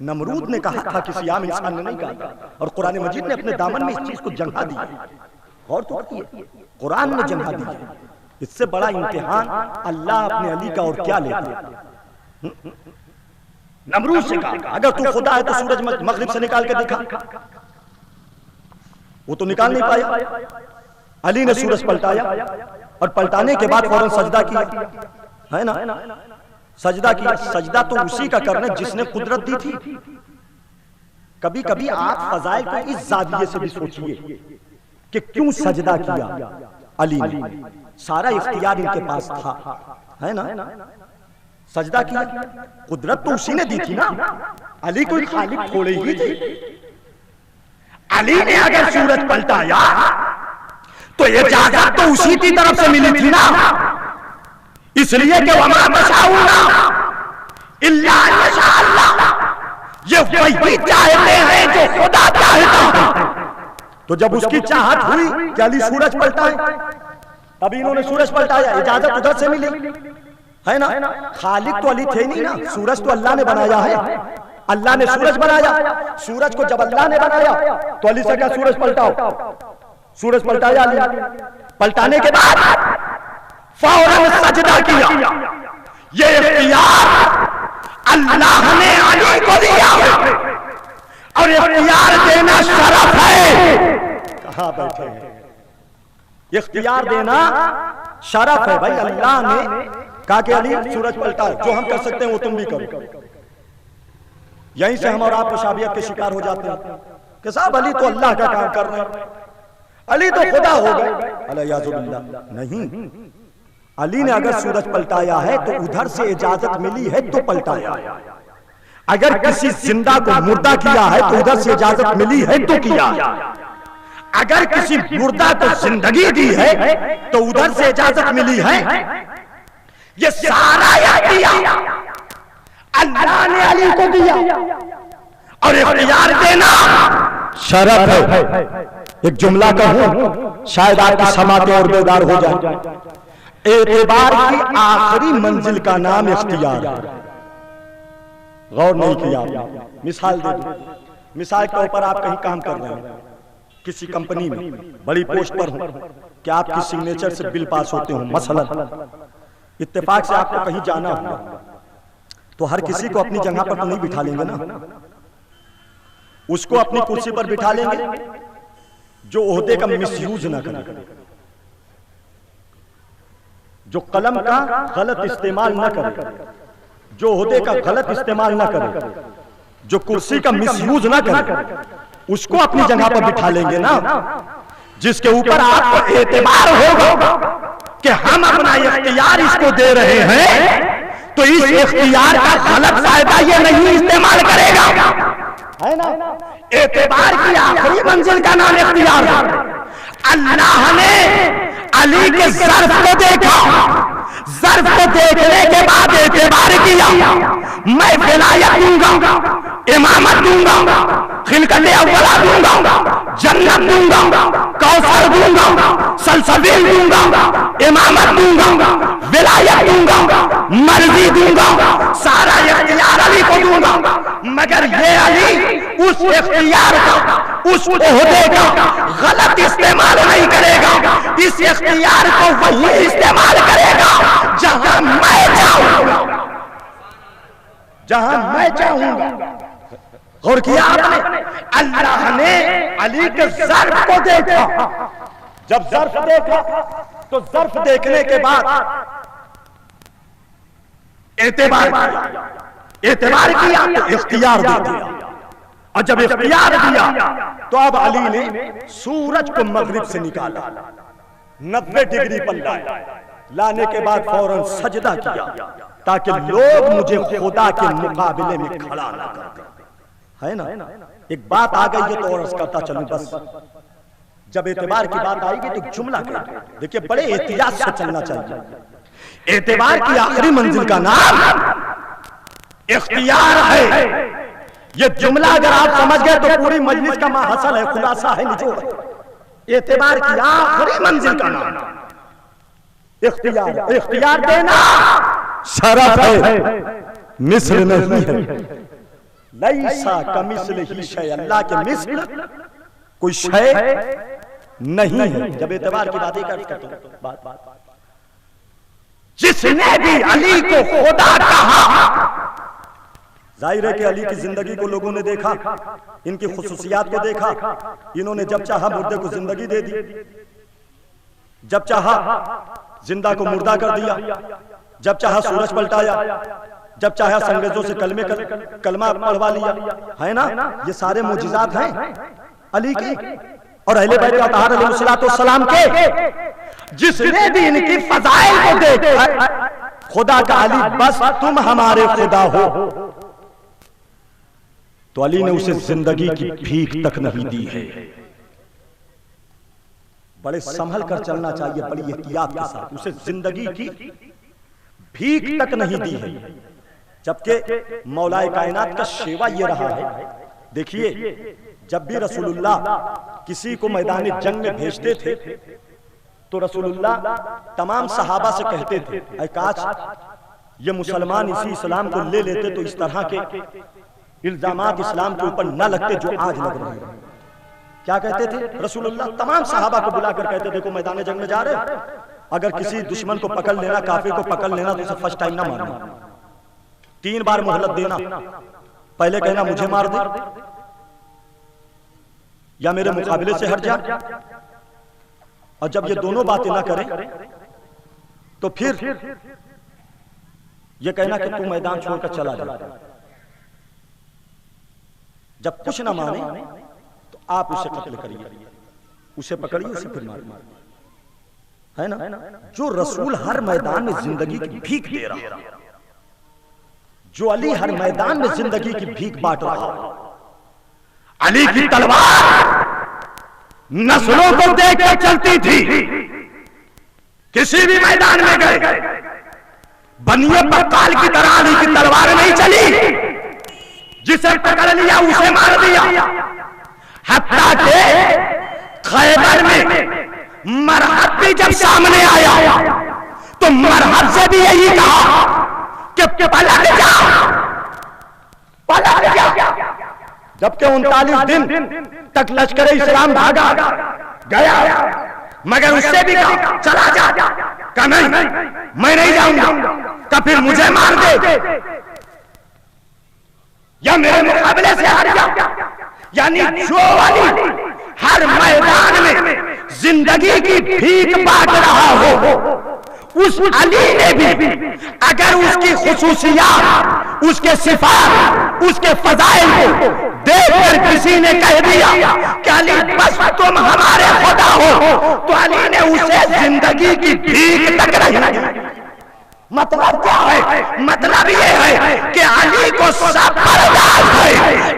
[SPEAKER 2] नमरूद ने कहा था, किसी आम इंसान ने नहीं कहा, और कुरान मजीद ने अपने दामन में इस चीज को जंगा दी। और तो कुरान ने जंगा दी। इससे बड़ा इम्तिहान अल्लाह अपने अली का और क्या लेता। नमरूद से कहा अगर तू खुदा है तो सूरज मगरिब से निकाल के दिखा, वो तो निकाल नहीं पाया। अली ने सूरज पलटाया और पलटाने के बाद फौरन सजदा किया, है ना, सजदा किया। सजदा तो उसी का करना जिसने कुदरत दी थी। कभी कभी आप फजाइल को इस जाविये से भी सोचिए कि क्यों सजदा किया अली ने। सारा इख्तियार इनके पास था, है ना। सजदा किया, कुदरत तो उसी ने दी थी ना। अली कोई खालिक थोड़े ही थे। अली ने अगर सूरज पलटाया तो ये इजाजत तो उसी की तरफ से मिली थी ना। इसलिए कि वमा तशाऊना इल्ला अल्लाह, ये वही चाहते हैं जो खुदा चाहता है। तो जब उसकी चाहत हुई कि अली सूरज पलटाए, तभी इन्होंने सूरज पलटाया। इजाजत उधर से मिली, है ना। खालिक तो अली थे नहीं ना, सूरज तो अल्लाह ने बनाया है। अल्लाह ने सूरज बनाया। सूरज को जब अल्लाह ने बनाया तो अली से क्या सूरज पलटाओ, सूरज पलटाया अली। पलटाने के बाद फौरन सजदा किया। ये इख्तियार अल्लाह ने अली को दिया और इख्तियार देना शरफ है। कहां बैठे हैं, इख्तियार देना शरफ है भाई। अल्लाह ने कहा कि अली सूरज पलटाओ, जो हम कर सकते हैं वो तुम भी करो। यहीं से हम और आप मुशाबियत के शिकार हो जाते हैं कि साहब अली तो अल्लाह का काम कर रहे हैं, अली तो खुदा हो गए। अलियाज़ुबिल्लाह नहीं, अली ने अगर सूरज पलटाया है तो उधर से इजाजत मिली है तो पलटाया। अगर किसी जिंदा को मुर्दा किया है तो उधर से इजाजत मिली है तो किया। अगर किसी मुर्दा को जिंदगी दी है तो उधर से इजाजत मिली है। ये सारा इख्तियार अल्लाह ने अली को दिया और इख्तियार देना शरफ है। एक जुमला कहूं, शायद आपकी समात और बेदार हो जाए। एतबार की आखिरी मंजिल का नाम इख्तियार है। गौर नहीं किया। मिसाल दे दूं, मिसाल के ऊपर आप कहीं काम कर रहे हैं, किसी कंपनी में बड़ी पोस्ट पर हो कि आपकी सिग्नेचर से बिल पास होते हो, मसलन इत्तेफाक से आपको कहीं जाना हो तो हर किसी को अपनी जगह पर तो नहीं बिठा लेंगे ना। उसको अपनी कुर्सी पर बिठा लेंगे जो ओहदे का मिसयूज ना करे, जो कलम का गलत इस्तेमाल ना करे, जो ओहदे का गलत इस्तेमाल ना करे, जो कुर्सी का मिसयूज ना करे, उसको अपनी जगह पर बिठा लेंगे ना। जिसके ऊपर आपको एतबार होगा कि हम अपना इख्तियार इसको दे रहे हैं तो इस इख्तियार का गलत फायदा ये नहीं इस्तेमाल करेगा, है ना। एतबार की आखिरी मंजिल का नाम इख्तियार है। अल्लाह ने अली के ज़र्फ को देखा, ज़र्फ को देखने के बाद एतबार किया। मैं विलायत दूंगा, इमामत दूंगा, खिलकत अव्वला दूंगा, जन्नत दूंगा, कौसर दूंगा, सलसबील दूंगा, इमामत दूंगा, विलायत दूंगा, मर्जी दूंगा, सारा इख्तियार अली को दूंगा, मगर ये अली उस इख्तियार का, उस ओहदे का गलत इस्तेमाल नहीं करेगा। इस इख्तियार को वही इस्तेमाल करेगा जहां मैं चाहूंगा, जहां मैं चाहूंगा। और किया आपने, अल्लाह ने अली के ज़र्फ को देखा। जब ज़र्फ देखा तो ज़र्फ देखने के बाद एतबार किया तो इख्तियार दे दिया। और जब इख्तियार दिया तो अब अली ने सूरज को मगरिब से निकाला, 90 डिग्री पर लाया। लाने के बाद फौरन सजदा किया ताकि लोग मुझे खुदा के मुकाबले में खड़ा ना कर दें। है ना, एक बात आ गई है तो और करता चलूं बस। जब एतबार की बात आएगी तो जुमला कर देखिए, बड़े एहतियात से चलना चाहिए। एतबार की आखिरी मंजिल का नाम इख्तियार है। ये जुमला अगर आप समझ गए तो पूरी मजलिस का माहसल है, खुलासा है, निचोड़ है। एतबार की आखिरी मंजिल का नाम इख्तियार। इख्तियार देना शरफ है, मिस्र नहीं है। लैसा कमिस्लिही शै, अल्लाह के मिस्र कोई शय नहीं है। जब एतबार की बातें करते बात जिसने भी अली को खुदा कहा, जाहिर है कि अली की जिंदगी को लोगों ने देखा, इनकी खुसूसियात को देखा। इन्होंने जब चाहा मुर्दे को जिंदगी दे दी, जब चाहा जिंदा को मुर्दा कर दिया, जब चाहा सूरज पलटाया, जब चाहा संगेजों से कलमा पढ़वा लिया। है ना, ये सारे मुजिजात हैं अली के और अहले बैत अतहार अलैहिस्सलाम के। जिसने भी इनकी फजाइल को देखा, खुदा का अली बस तुम हमारे खुदा हो, तो अली ने उसे जिंदगी की भीख तक नहीं दी है। बड़े संभल कर चलना चाहिए, बड़ी एहतियात के साथ। उसे जिंदगी की भीख तक नहीं दी है। जबकि मौलाए कायनात का शेवा ये रहा है। देखिए, जब भी रसूलुल्लाह किसी को मैदान जंग में भेजते थे तो रसूलुल्लाह तमाम सहाबा से कहते थे, ऐ काश ये मुसलमान इसी इस्लाम को ले लेते तो इस तरह के इल्जामात इस्लाम के ऊपर न लगते जो आज लग रहे हैं। क्या कहते थे रसूलुल्लाह? तमाम सहाबा को बुलाकर कहते, देखो मैदान जंग में जा रहे, अगर किसी दुश्मन को पकड़ लेना, काफिर को पकड़ लेना, तो उसे फर्स्ट टाइम ना मारना, 3 बार मोहलत देना। पहले कहना मुझे मार दे या मेरे मुकाबले से हट जा, और जब ये दोनों बातें ना करें तो फिर ये कहना कि तू मैदान छोड़कर चला जा। जब कुछ ना माने तो आप उसे कत्ल करिए, उसे पकड़िए, उसे फिर मारिए। है ना, जो रसूल हर मैदान में जिंदगी की भीख दे रहा है, जो अली हर मैदान में जिंदगी की भीख बांट रहा है। अली की तलवार नस्लों को देखकर चलती थी। किसी भी मैदान में गए, बनिए बक्काल की तरह अली की तलवार नहीं चली। जिसे पकड़ लिया उसे मार दिया। हत्ता के खैबर में मरहब भी जब सामने आया तो मरहब से भी यही कहा कि पलट जा, पलट जा। जबकि 39 दिन तक लश्कर इस्लाम भागा गया, मगर उससे भी कहा चला जा। कहा नहीं, मैं नहीं जाऊंगा, तो फिर मुझे मार दे या मेरे मुकाबले से हट जा। यानी जो अली हर मैदान में जिंदगी की भीख बांट रहा हो, उस अली ने भी अगर उसकी खुसूसियात, उसके सिफात, उसके फजाइल को देखकर किसी ने कह दिया कि अली बस तुम हमारे खुदा हो, तो अली ने उसे जिंदगी की भीख तक नहीं दी। मतलब क्या है? मतलब ये है कि अली को सब बर्दाश्त है।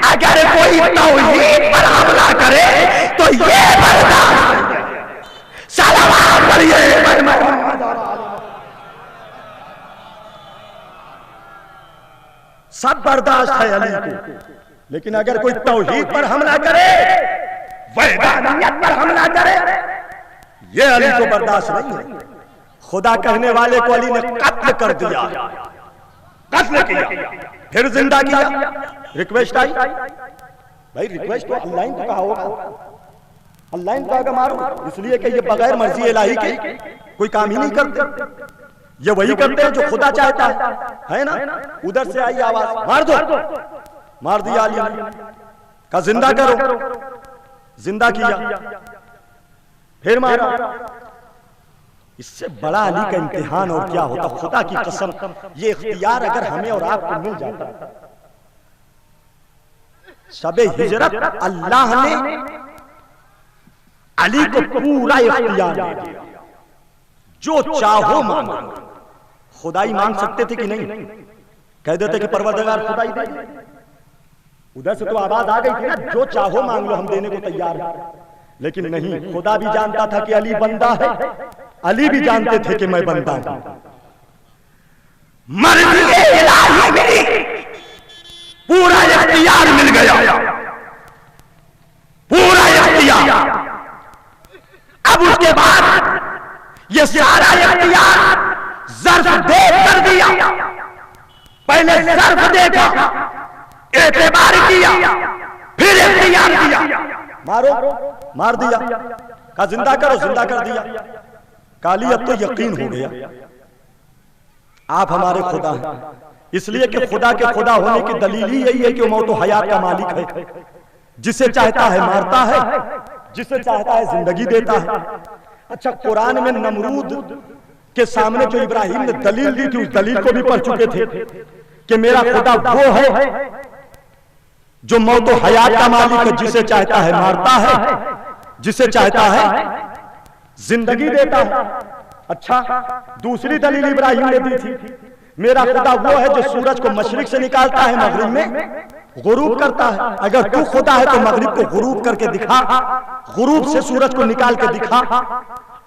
[SPEAKER 2] अगर कोई तौहीद पर हमला करे तो ये बर्दाश्त है। सलावत करिए। सब बर्दाश्त है अली को, लेकिन अगर कोई तौहीद पर हमला करे, वहदानियत पर हमला करे, ये अली को बर्दाश्त नहीं है। खुदा कहने वाले को अली ने कत्ल कर दिया, कत्ल किया, फिर जिंदा किया। रिक्वेस्ट आई, भाई रिक्वेस्ट तो अल्लाह को कहा होगा, अल्लाह को कहा मारो, इसलिए कि ये बगैर मर्जी इलाही के कोई काम ही नहीं करते। ये वही करते हैं जो खुदा चाहता है ना। उधर से आई आवाज, मार दो, मार दिया अली ने, कहा जिंदा करो, जिंदा किया, फिर मारा। इससे बड़ा अली का इम्तिहान और क्या होता। खुदा की कसम, ये इख्तियार अगर हमें और आपको मिल जाता, शबे हिजरत अल्लाह ने अली को पूरा इख्तियार दे दिया, जो चाहो मांगो। खुदाई मांग सकते थे कि नहीं? कह देते कि परवरदिगार खुदाई दे दे। उधर से तो आवाज आ गई थी ना, जो चाहो मांग लो, हम देने को तैयार हैं। लेकिन नहीं, खुदा भी जानता था कि अली बंदा है, अली भी जानते थे कि मैं बंदा हूं। मर्जी इलाही मिली, पूरा इख्तियार मिल गया, पूरा इख्तियार। अब उसके बाद ये सारा इख्तियार ज़र्फ दे कर दिया। पहले ज़र्फ देखा, एतबार किया, फिर इख्तियार दिया। मारो, मार दिया, कहा जिंदा करो, जिंदा कर दिया। काली अब तो यकीन हो गया आप हमारे खुदा हैं, इसलिए कि खुदा के खुदा होने की दलील ही यही है कि वो मौत और हयात का मालिक है, जिसे चाहता है मारता है, जिसे चाहता है जिंदगी देता है। अच्छा, कुरान में नमरूद के सामने जो इब्राहिम ने दलील दी थी, उस दलील को भी पढ़ चुके थे कि मेरा खुदा वो है जो मौत और हयात का मालिक है, जिसे चाहता है मारता है, जिसे चाहता है जिंदगी देता है। अच्छा, दूसरी दलील इब्राहिम ने दी थी, मेरा खुदा वो है जो सूरज को मशरिक से निकालता है, मगरिब में गुरूब करता है। अगर तू खुदा है तो मगरिब को गुरूब करके दिखा, गुरूब से सूरज को निकाल के दिखा।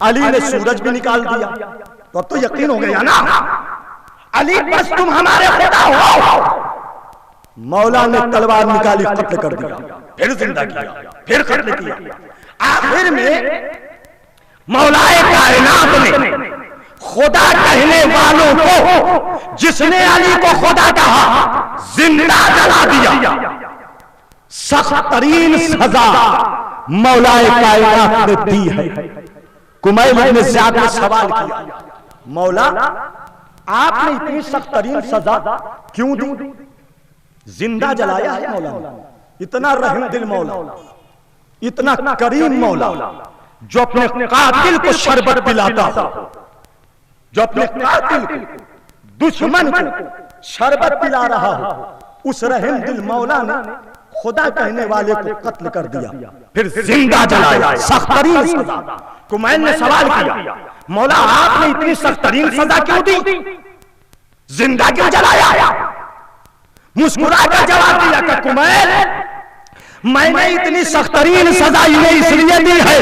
[SPEAKER 2] अली ने सूरज भी निकाल दिया, तो अब तो यकीन हो गया ना, अली बस तुम हमारे खुदा हो। मौला ने तलवार निकाली, कत्ल कर दिया, फिर जिंदा किया, फिर कत्ल किया। आखिर में मौलाए कायनात ने खुदा कहने वालों को, जिसने अली को खुदा कहा, जिंदा जला दिया। सख्त तरीन सजा मौलाए कायनात ने दी है। कुमैल इब्न ज़ियाद ने सवाल किया, मौला आपने इतनी सख्त तरीन सजा क्यों दी? जिंदा जलाया है मौला ने। इतना रहम दिल मौला, इतना करीम मौला, जो अपने कातिल को शरबत पिलाता हो, जो अपने कातिल को, दुश्मन को शरबत पिला रहा हो, उस रहम दिल मौला ने खुदा कहने वाले को कत्ल कर दिया, फिर जिंदा जलाया। सख्तरीन सजा। कुमैल ने सवाल किया, मौला आपने इतनी सख्तरीन सजा क्यों दी? जिंदा क्यों जलाया? मुस्कुरा कर जवाब दिया कि कुमैल, मैंने इतनी सख्तरीन सजा इन्हें इसलिए दी है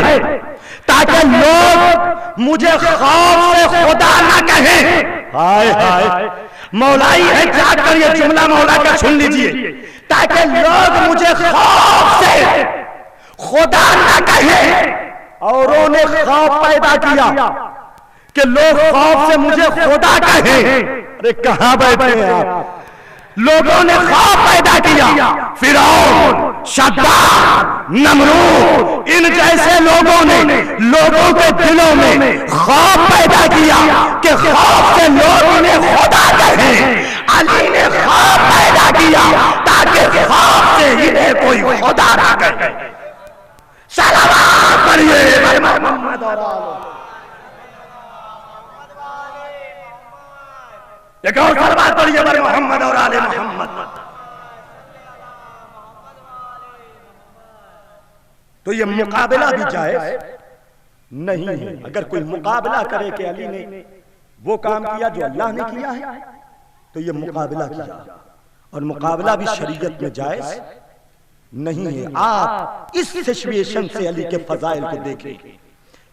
[SPEAKER 2] ताकि लोग मुझे खौफ से खुदा ना कहें। हाय हाय, मौलाई है, जाकर ये जुमला मौला का सुन लीजिए, ताकि लोग मुझे खौफ से खुदा ना कहें। औरों ने खौफ पैदा किया कि लोग खौफ से मुझे खुदा कहें। अरे कहां बैठे हैं आप? लोगों ने खौफ पैदा किया। फिरौन, शद्दाद, नमरूद, इन जैसे लोगों ने लोगों के दिलों में खौफ पैदा किया कि खौफ से लोग इन्हें खुदा कहें। अली ने खौफ पैदा किया ताकि खौफ से इन्हें कोई खुदा ना कहे। सलावत पढ़िए मोहम्मद और एक और सलावत पढ़िए मोहम्मद और आले मोहम्मद। तो ये मुकाबला भी जायज नहीं है। अगर कोई मुकाबला करे कि अली ने वो काम किया जो अल्लाह ने किया है, तो ये मुकाबला किया, और मुकाबला भी शरीयत में जायज नहीं है। आप इस सिचुएशन से अली के फजाइल को देखें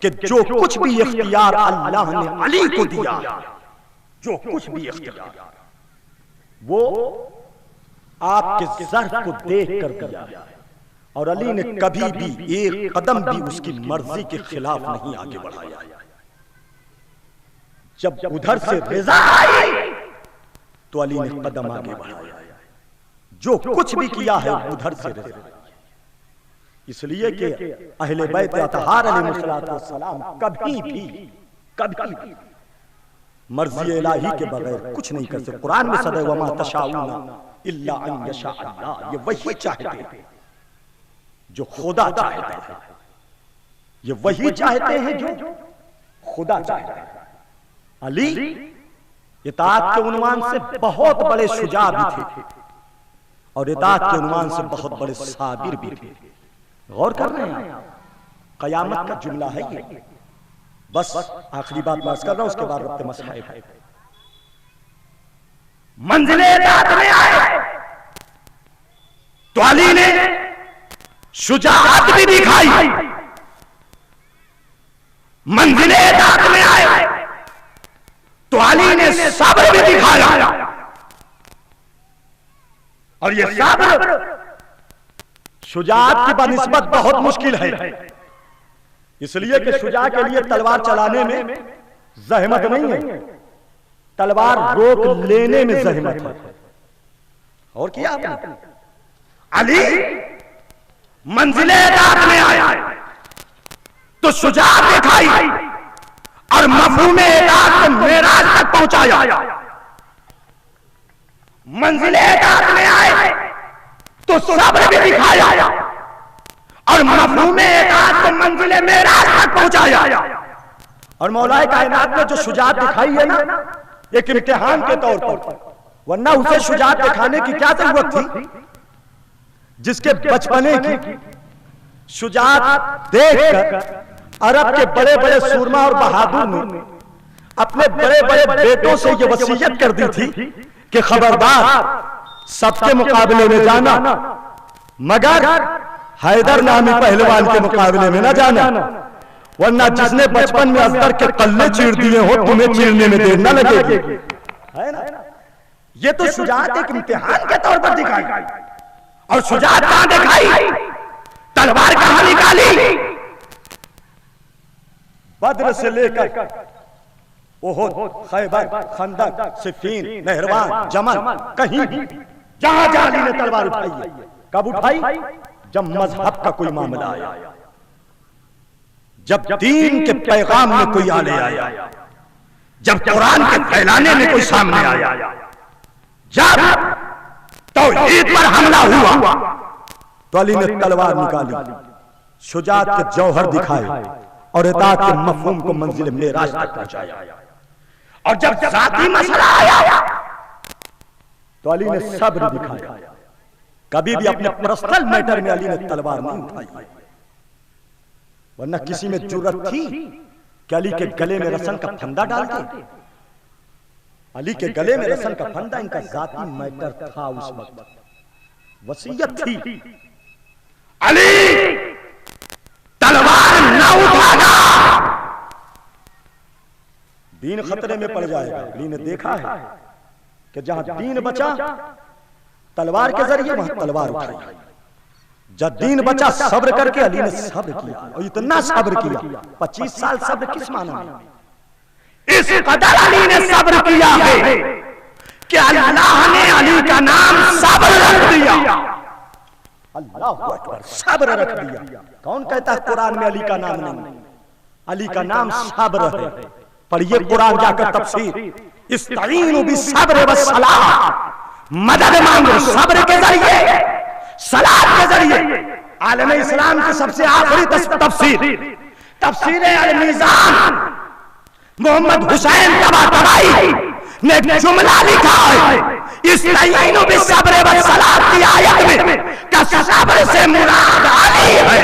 [SPEAKER 2] कि जो कुछ भी इख्तियार अल्लाह ने अली को दिया, जो कुछ भी इख्तियार वो आपके ज़र्फ को देख कर दिया, और अली ने कभी भी एक कदम भी उसकी मर्जी के खिलाफ नहीं आगे बढ़ाया। जब उधर से रिजा आई तो अली ने कदम आगे बढ़ाया। जो कुछ भी किया है उधर से रिजा, इसलिए कि अहले बैत अतहार अलैहिस्सलाम कभी भी मर्जी इलाही के बगैर कुछ नहीं कर सकते। कुरान में सदैव वमा तशाऊना इल्ला अन यशा अल्लाह, ये वही चाहते हैं जो खुदा चाहता है, ये वही चाहते हैं जो खुदा चाहता है। अली इताअत के उन्वान से बहुत बड़े शुजा भी थे और इताअत के उन्वान से बहुत बड़े साबिर भी थे। गौर कर रहे हैं, कयामत का जुमला है ये। बस आखिरी बात मैं कर रहा हूं, उसके बाद रब्ते मसाइब है। मंजिले इताअत में आए तो अली ने शुजाअत भी दिखाई, मंजिले इताअत में आए तो अली ने सब्र भी दिखाया। और ये सब्र शुजाअत की बनिस्बत बहुत मुश्किल है, इसलिए कि शुजा के लिए तलवार चलाने में जहमत नहीं है, तलवार रोक लेने में जहमत है। और किया आपने, अली मंजिले इताअत में आया तो शुजाअत दिखाई और मफहूमे इताअत को मेराज तक पहुंचाया। मंजिले इताअत में आए तो सब्र भी दिखाया और मफहूमे इताअत को मंजिले मेराज तक पहुंचाया। और मौलाए कायनात ने जो शुजाअत दिखाई है ना, एक इम्तिहान के तौर पर, वरना उसे शुजाअत दिखाने की क्या जरूरत थी। जिसके बचपने की शुजाअत देखकर अरब के बड़े बड़े सूरमा और बहादुर ने अपने बड़े बड़े बेटों से यह वसीयत कर दी थी कि खबरदार सबके मुकाबले में जाना, मगर हैदर नामी पहलवान के मुकाबले में न जाना, वरना जिसने बचपन में अजगर के कल्ले चीर दिए हो तुम्हें चीरने में देर न लगेगी। है ना? ये तो शुजाअत एक इम्तिहान के तौर पर दिखाई। और शुजाअत कहां दिखाई, तलवार कहां निकाली, बद्र से लेकर ओहुद, खैबर, खंदक, सिफीन, नहरवान, जमल, कहीं भी जहां जहां अली ने तलवार उठाई है। कब उठाई, जब मजहब का कोई मामला आया, जब दीन के पैगाम में कोई आले आया, जब कुरान के फैलाने में कोई सामने आया, जब तौहीद पर हमला हुआ तो अली ने तलवार निकाली, शुजाअत के जौहर दिखाए और इताअत के मफहूम को मंजिल मेराज तक पहुंचाया। और जब जाती मसला आया तो अली ने सब्र दिखाया। कभी भी अपने पर्सनल मैटर में अली ने तलवार नहीं उठाई, वरना किसी में जुर्रत थी कि अली के गले में रसन का फंदा डाल दे। अली के गले में रसन का फंदा इनका जाती मैटर था, उस वक्त वसीयत थी। अली तलवार न उठाना, दीन खतरे में पड़ जाएगा। अली ने देखा है कि जहां दीन बचा तलवार के जरिए वहां तलवार उठाई, जब दीन बचा सब्र करके अली ने सब्र किया। और इतना सब्र किया, 25 साल सब्र किस माना में, इस कदर अली ने सब्र किया है कि अल्लाह ने अली का नाम सब्र रख दिया। अल्लाहु अकबर, सब्र रख दिया। कौन कहता है कुरान में अली का नाम नहीं, अली का नाम सब्र है। पढ़िए कुरान जाकर तफसीर, इस्तईनु बिस्सब्र वस्सलाह, मदद मांगो सब्र के जरिए, सलात के जरिए। आलम इस्लाम की सबसे आखिरी तफसीर, तफसीर अल-मीज़ान, मोहम्मद हुसैन तबातबाई ने एक जुमला लिखा है, इस्तईनु बिस्सब्र वस्सलाह की आयत में का सब्र से मुराद अली है।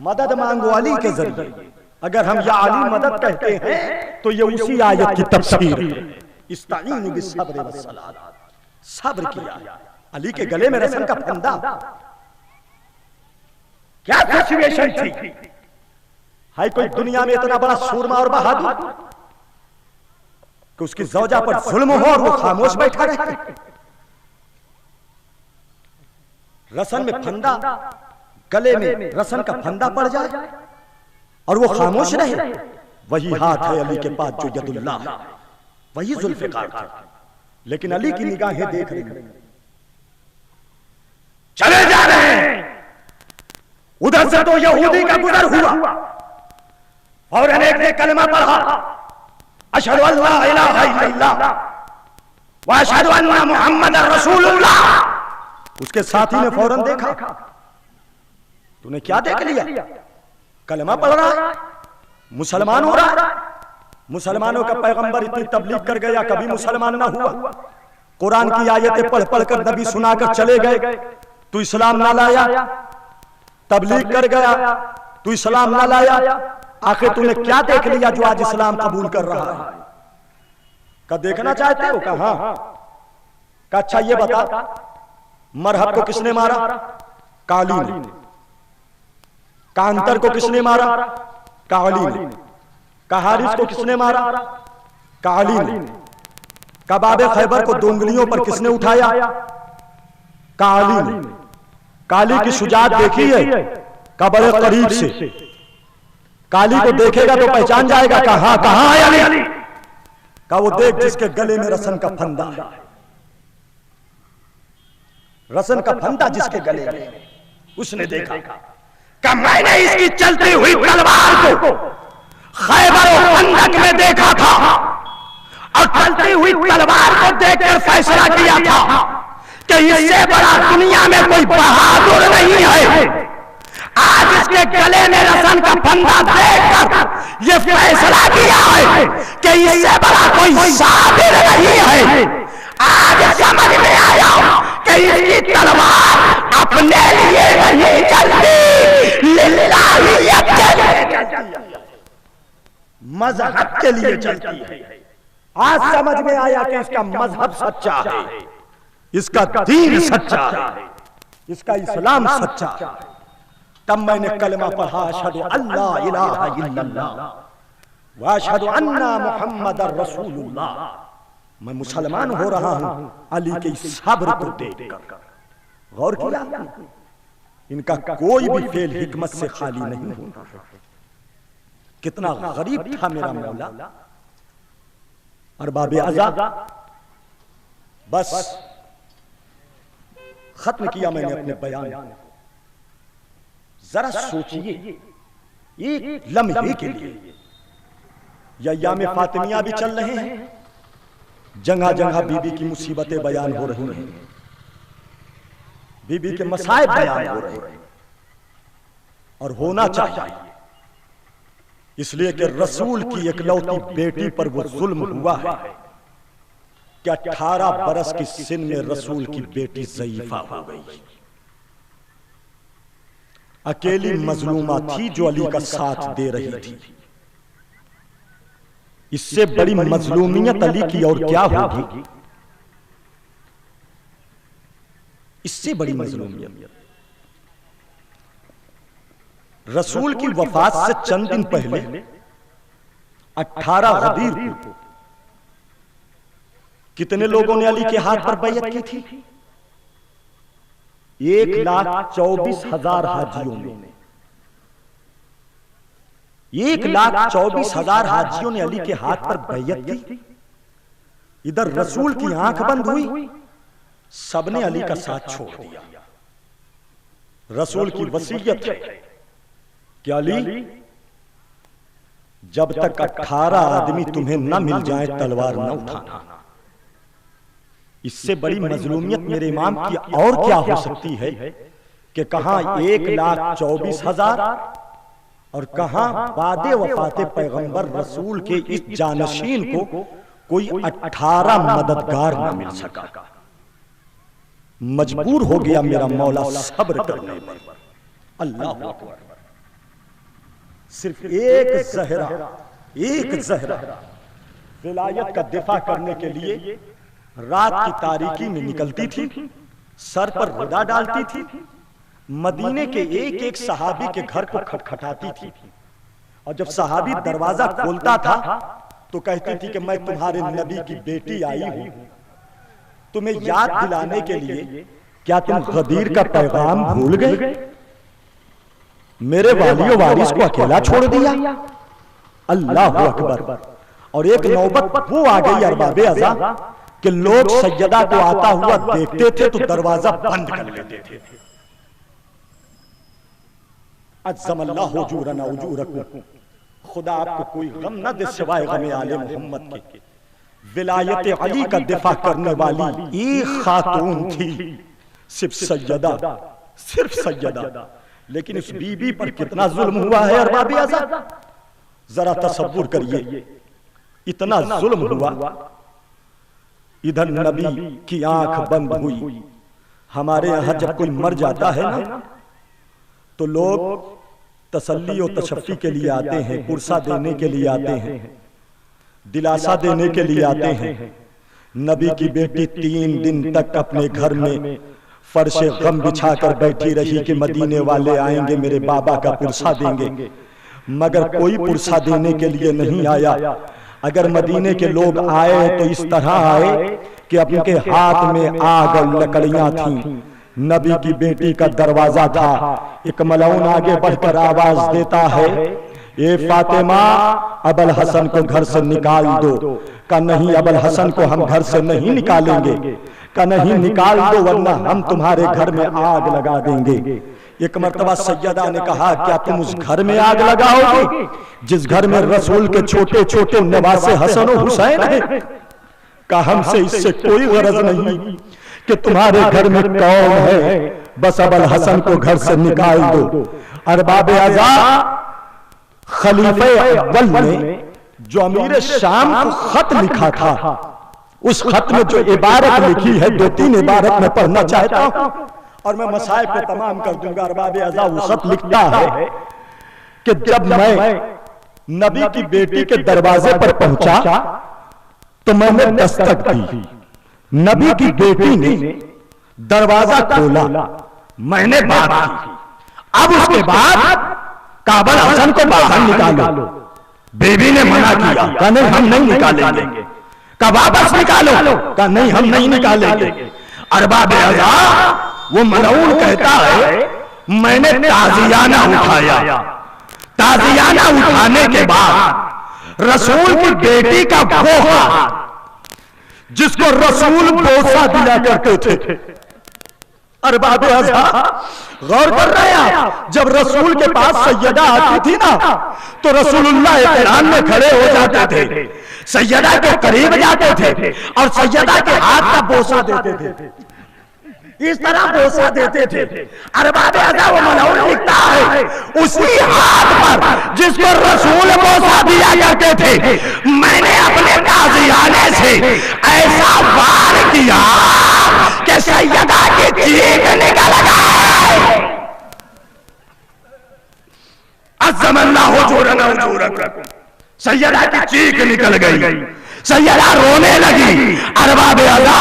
[SPEAKER 2] मदद मांगो अली के जरिए। अगर हम या अली मदद कहते हैं तो ये उसी आयत की तफसीर है। इस्तईनु बिस्सब्र वस्सलाह, सब्र किया। अली के गले में रसन का फंदा, क्या सिचुएशन थी। है कोई दुनिया में इतना बड़ा सूरमा और बहादुर कि उसकी ज़ौजा पर जुल्म हो और वो खामोश बैठा रहे। रसन में फंदा, गले में रसन का फंदा पड़ जाए और वो खामोश रहे। वही हाथ है अली के पास जो यदुल्लाह है, वही जुल्फ़िकार था। लेकिन अली की निगाहें देख रही हैं, चले जा रहे हैं। उधर से तो यहूदी का गुजर हुआ और एक ने कलमा पढ़ा, अशहदु अल्ला इलाहा इल्लल्लाह व अशहदु अन्ना मुहम्मदर रसूलुल्लाह। उसके साथी ने फौरन देखा, तूने क्या देख लिया? कलमा पढ़ रहा है, मुसलमान हो रहा है। मुसलमानों का पैगंबर इतनी तबलीग कर गया, कभी मुसलमान ना हुआ। कुरान की आयतें पढ़ पढ़ कर नबी सुनाकर चले गए, तू इस्लाम ना लाया। तबलीग कर गया, तू इस्लाम ना लाया। आखिर तूने क्या देख लिया जो आज इस्लाम कबूल कर रहा है? का देखना चाहते हो? कहा का अच्छा ये बता, मरहब को किसने मारा? काली ने। कांतर को किसने मारा? काली ने। कहारिस को किसने मारा? काली ने। कबाबे खैबर को दो उंगलियों पर किसने उठाया? काली ने। काली की शुजात देखी है का बड़े करीब से। काली को देखेगा तो पहचान जाएगा, कहां है अली? का वो देख जिसके गले में रसन का फंदा है, रसन का फंदा जिसके गले में, उसने देखा कि मैंने इसकी चलती हुई तलवार को खैबर और खंदक में देखा था और चलती हुई तलवार को देखकर फैसला किया था कि इससे बड़ा दुनिया में कोई बहादुर नहीं है। आज इसके गले में रसन का फंदा देखकर ये फैसला किया है कि इससे बड़ा कोई साबिर नहीं है। आज समझ में आया कि इसकी तलवार अपने लिए नहीं चलती, लिल्लाहियत के लिए चलती है, मजहब के लिए चलती है। आज समझ में आया कि इसका मजहब सच्चा है, इसका दीन सच्चा है, इसका इस्लाम सच्चा है। तब मैंने कलमा पढ़ा, अशहदु अल्ला इलाहा इल्लल्लाह व अशहदु अन्ना मुहम्मदर रसूलुल्लाह। मैं मुसलमान हो रहा हूं अली के सब्र को देखकर। गौर किया, इनका कोई भी फेल हिकमत से खाली नहीं होता। कितना गरीब था मेरा मौला। अरबाबे अज़ा, बस खत्म किया मैंने अपने बयान को। जरा सोचिए एक लम्हे के लिए, अय्याम फातिमिया भी चल रहे हैं, जगह जगह बीबी की मुसीबतें बयान हो रही हैं, बीबी के मसाइब बयान हो रहे हैं। और होना चाहिए, इसलिए कि रसूल की इकलौती बेटी पर वो जुल्म हुआ है कि 18 बरस की सिन में रसूल की बेटी ज़ईफा हो गई। अकेली मजलूमा थी जो अली का साथ दे रही थी। इससे बड़ी मजलूमियत अली की और क्या होगी? इससे बड़ी मजलूमियत रसूल की वफात से चंद दिन पहले 18 गदीर को कितने लोगों ने अली के हाथ पर बैयत की थी? 1,24,000 हाजियों ने। 1,24,000 हाजियों ने अली के हाथ पर बैयत की। इधर रसूल की आंख बंद हुई, सबने अली का साथ छोड़ दिया। रसूल की वसीयत है कि अली, जब तक 18 आदमी तुम्हें न मिल जाए तलवार न उठाना। इससे बड़ी मजलूमियत मेरे इमाम की और क्या हो सकती है कि कहां 1,24,000 और कहां बादे वफाते पैगंबर रसूल के इस जानशीन को कोई 18 मददगार न मिल सका। मजबूर हो गया मेरा मौला सब्र करने पर। अल्लाह अकबर। सिर्फ एक ज़हरा विलायत का दिफा करने के लिए रात की तारीकी में निकलती थी, सर पर रदा डालती थी, मदीने के एक एक सहाबी के घर को खटखटाती थी। और जब सहाबी दरवाजा खोलता था तो कहती थी कि मैं तुम्हारे नबी की बेटी आई हूं, तुम्हें याद दिलाने के लिए। क्या तुम गदीर का पैगाम भूल गए? मेरे वालियो वारिस को अकेला छोड़ दिया। अल्लाह अकबर। और एक नौबत वो आ गई अरबाबे अज़ा कि लोग सैयदा को आता हुआ देखते थे तो दरवाजा बंद कर लेते थे। अज़्ज़मल्लाहु उजूरना उजूरकुम, खुदा आपको कोई गम न दे सिवाय गम आले मोहम्मद के। विलायत अली का दिफा करने वाली एक खातून थी, सिर्फ सैयदा, सिर्फ सैयदा। लेकिन इस बीबी पर कितना जुल्म हुआ है अरबाबे अज़ा, जरा तसव्वुर करिए। इतना जुल्म हुआ, इधर नबी की आंख बंद हुई। हमारे यहां जब कोई मर जाता है ना तो लोग तसल्ली और तशफ़ी के लिए आते हैं, पुरसा देने के लिए आते हैं, दिलासा देने के लिए आते हैं। नबी की बेटी 3 दिन तक अपने घर में फर्शे गम बिछाकर बैठी रही कि मदीने वाले आएंगे, मेरे बाबा का पुरसा देंगे, मगर कोई पुरसा देने के लिए नहीं आया। अगर मदीने के लोग आए तो इस तरह आए कि उनके हाथ में आग और लकड़ियां थीं। नबी की बेटी का दरवाजा था। एक मलऊन आगे बढ़कर आवाज देता है, ए फातिमा, अबल हसन को घर से निकाल दो। का नहीं, अबल हसन को हम घर से नहीं निकालेंगे। का नहीं, निकाल दो वरना हम तुम्हारे घर में आग लगा देंगे। एक मर्तबा सैयदा ने कहा, क्या तुम उस घर में आग लगाओगे जिस घर में रसूल के छोटे छोटे नवासे हसन और हुसैन है? का हमसे इससे कोई गरज नहीं कि तुम्हारे घर में कौन है, बस अबल हसन को घर से निकाल दो। अरबाबे अज़ा, खलीफे अव्वल ने जो अमीर शाम को खत लिखा था, उस खत में जो इबारत लिखी है, 2-3 इबारत में पढ़ना चाहता हूं और मैं मसाइब को तमाम कर दूंगा। अरबाबे अज़ा वो खत लिखता है कि जब मैं नबी की बेटी के दरवाजे पर पहुंचा तो मैंने दस्तक दी। नबी की बेटी ने दरवाजा खोला, मैंने बात की। अब उसके बाद काबल हसन को बाहर निकालो। बेबी ने मना किया, कहा नहीं हम नहीं निकालेंगे। कहा वापस निकालो, कहा नहीं हम नहीं निकालेंगे। अरबाबे अज़ा, वो मलऊन कहता है, मैंने ताजियाना उठाया। ताजियाना उठाने के बाद रसूल की बेटी का वो हाथ जिसको रसूल बोसा दिया करते थे। अरबाबे अज़ा, गौर कर रहे हैं आप, जब रसूल के पास सैयदा आती थी ना तो रसूलुल्लाह एहतराम में खड़े हो जाते थे, सैयदा के करीब जाते थे और सैयदा के हाथ का बोसा देते थे। इस तरह बोसा देते थे। अरबाबे अज़ा, वो मलऊन लिखता है, उसी हाथ पर जिसको रसूल बोसा दिया करते थे, मैंने अपने ताजियाने से ऐसा वार किया कि सैयदा की चीख निकल गई। अज़्ज़मल्लाहु उजूरना उजूरकुम, सैयदा की चीख निकल गई। सैयदा रोने लगी। अरबाबे अज़ा,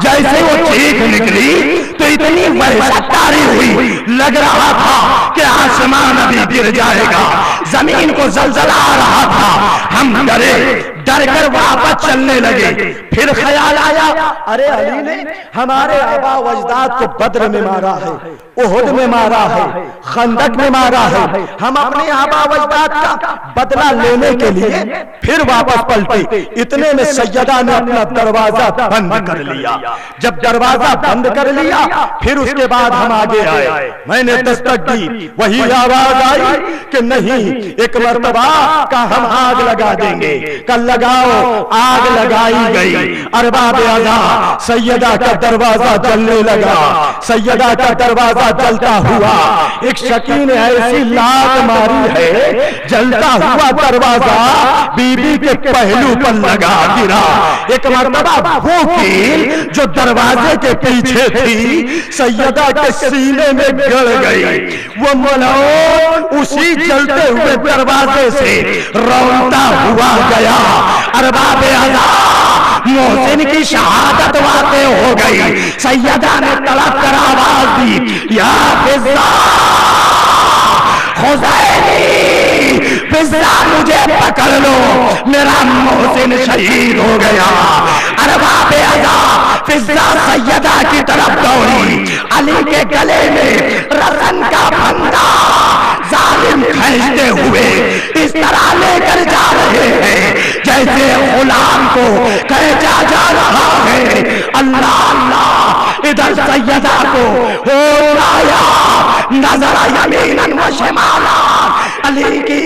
[SPEAKER 2] जैसे वो चीख निकली तो इतनी बरसात हुई, लग रहा था कि आसमान अभी गिर जाएगा, जमीन को जलजला आ रहा था। हम डर कर वापस चलने लगे। फिर ख्याल आया, अरे अली ने हमारे आबा वजदाद को बद्र में मारा है, उहुद में मारा है, खंदक में मारा है। हम अपने आबा वजदाद का बदला लेने के लिए फिर वापस पलटे। इतने में सैयदा ने अपना दरवाजा बंद कर लिया। जब दरवाजा बंद कर लिया फिर उसके बाद हम आगे आए। मैंने दस्तक दी, वही आवाज आई कि नहीं, एक मर्तबा का हम आग लगा देंगे। कल लगाओ, आग लगाई गई। अरबाबे अज़ा, सैयदा का दरवाजा जलने लगा। सैयदा का दरवाजा जलता हुआ, एक शकी ने ऐसी लात मारी है, जलता हुआ दरवाजा बीबी के पहलू पर लगा गिरा। एक मर्तबा वो कील जो दरवाजे के पीछे थी सैयदा के सीने में गड़ गई। वो मलऊन उसी जलते हुए दरवाजे से रौंदता हुआ गया। अरबाबे अज़ा, मोहसिन की शहादत वाक़े हो गई। सैयदा ने तड़प कर आवाज दी, या फिज़्ज़ा, हुसैनी, फिज़्ज़ा मुझे पकड़ लो, मेरा मोहसिन शहीद हो गया। अरबाबे अज़ा, फिज़्ज़ा सैयदा की तरफ दौड़ी। अली के गले में रसन का फंदा जालिम खींचते हुए इस तरह लेकर जा
[SPEAKER 3] रहा है। अल्लाह अल्लाह, इधर सैयदा को हो आया नजर यमीनन व शिमाला। अली की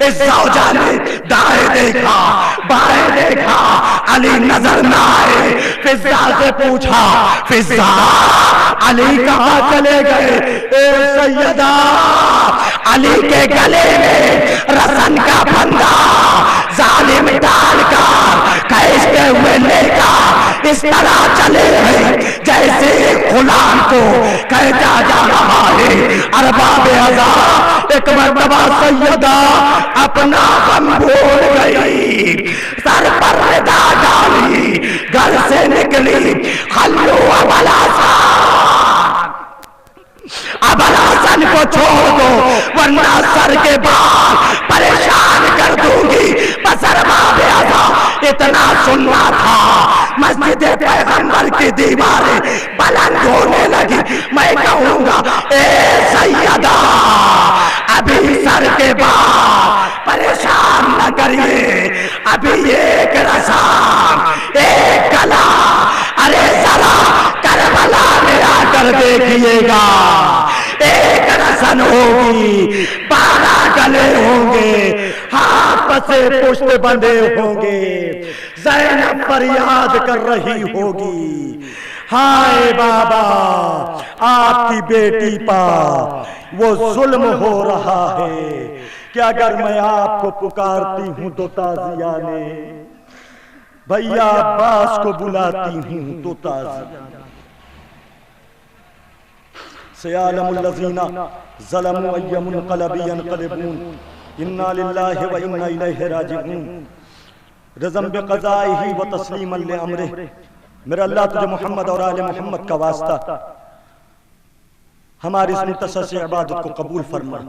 [SPEAKER 3] इस ज़ौजा ने दाएं देखा, बाएं देखा, अली नजर न आए। फिजा से पूछा, फिजा अली कहाँ चले गए? ए सैयदा, अली के गले में रसन का फंदा जालिम डालकर कहते हुए लेकर इस तरह चले हैं जैसे गुलाम को कहता जा रहा है। अरबाब अज़ा एक मर्तबा सैयदा अपना गम भूल गई, सर पर रिदा डाली, घर से निकली। खल्लू अबल हसन को छोड़ दो वरना सर के बाल परेशान कर दूंगी। बस अरबाब अज़ा इतना सुनना था, मस्जिद पैगंबर की दीवारें बुलंद होने लगी। मैं कहूंगा ए सैयदा, अभी सर के बाल परेशान न करिए, अभी एक रसाम, एक गला, अरे जरा करबला में आकर देखिएगा। एक रसन होगी, 12 गले होंगे, हाथ से पुष्ट बंधे होंगे। ज़ैनब फरियाद कर रही होगी, हाय बाबा आपकी बेटी पर वो जुल्म हो रहा है कि अगर मैं आपको पुकारती हूं तो ताजिया ने, भैया अब्बास को बुलाती हूं तो ताजिया। सयालमुल्लज़ीना ज़लमू अय्यमुनक़लबी यनक़लिबून, इन्ना लिल्लाहि व इन्ना इलैहि राजिऊन। रज़म बिक़ज़ाइही व तस्लीमन लिअम्रिही। मेरा अल्लाह तुझे मोहम्मद और आले मोहम्मद का वास्ता हमारी इस मुक़द्दस इबादत को कबूल फरमा।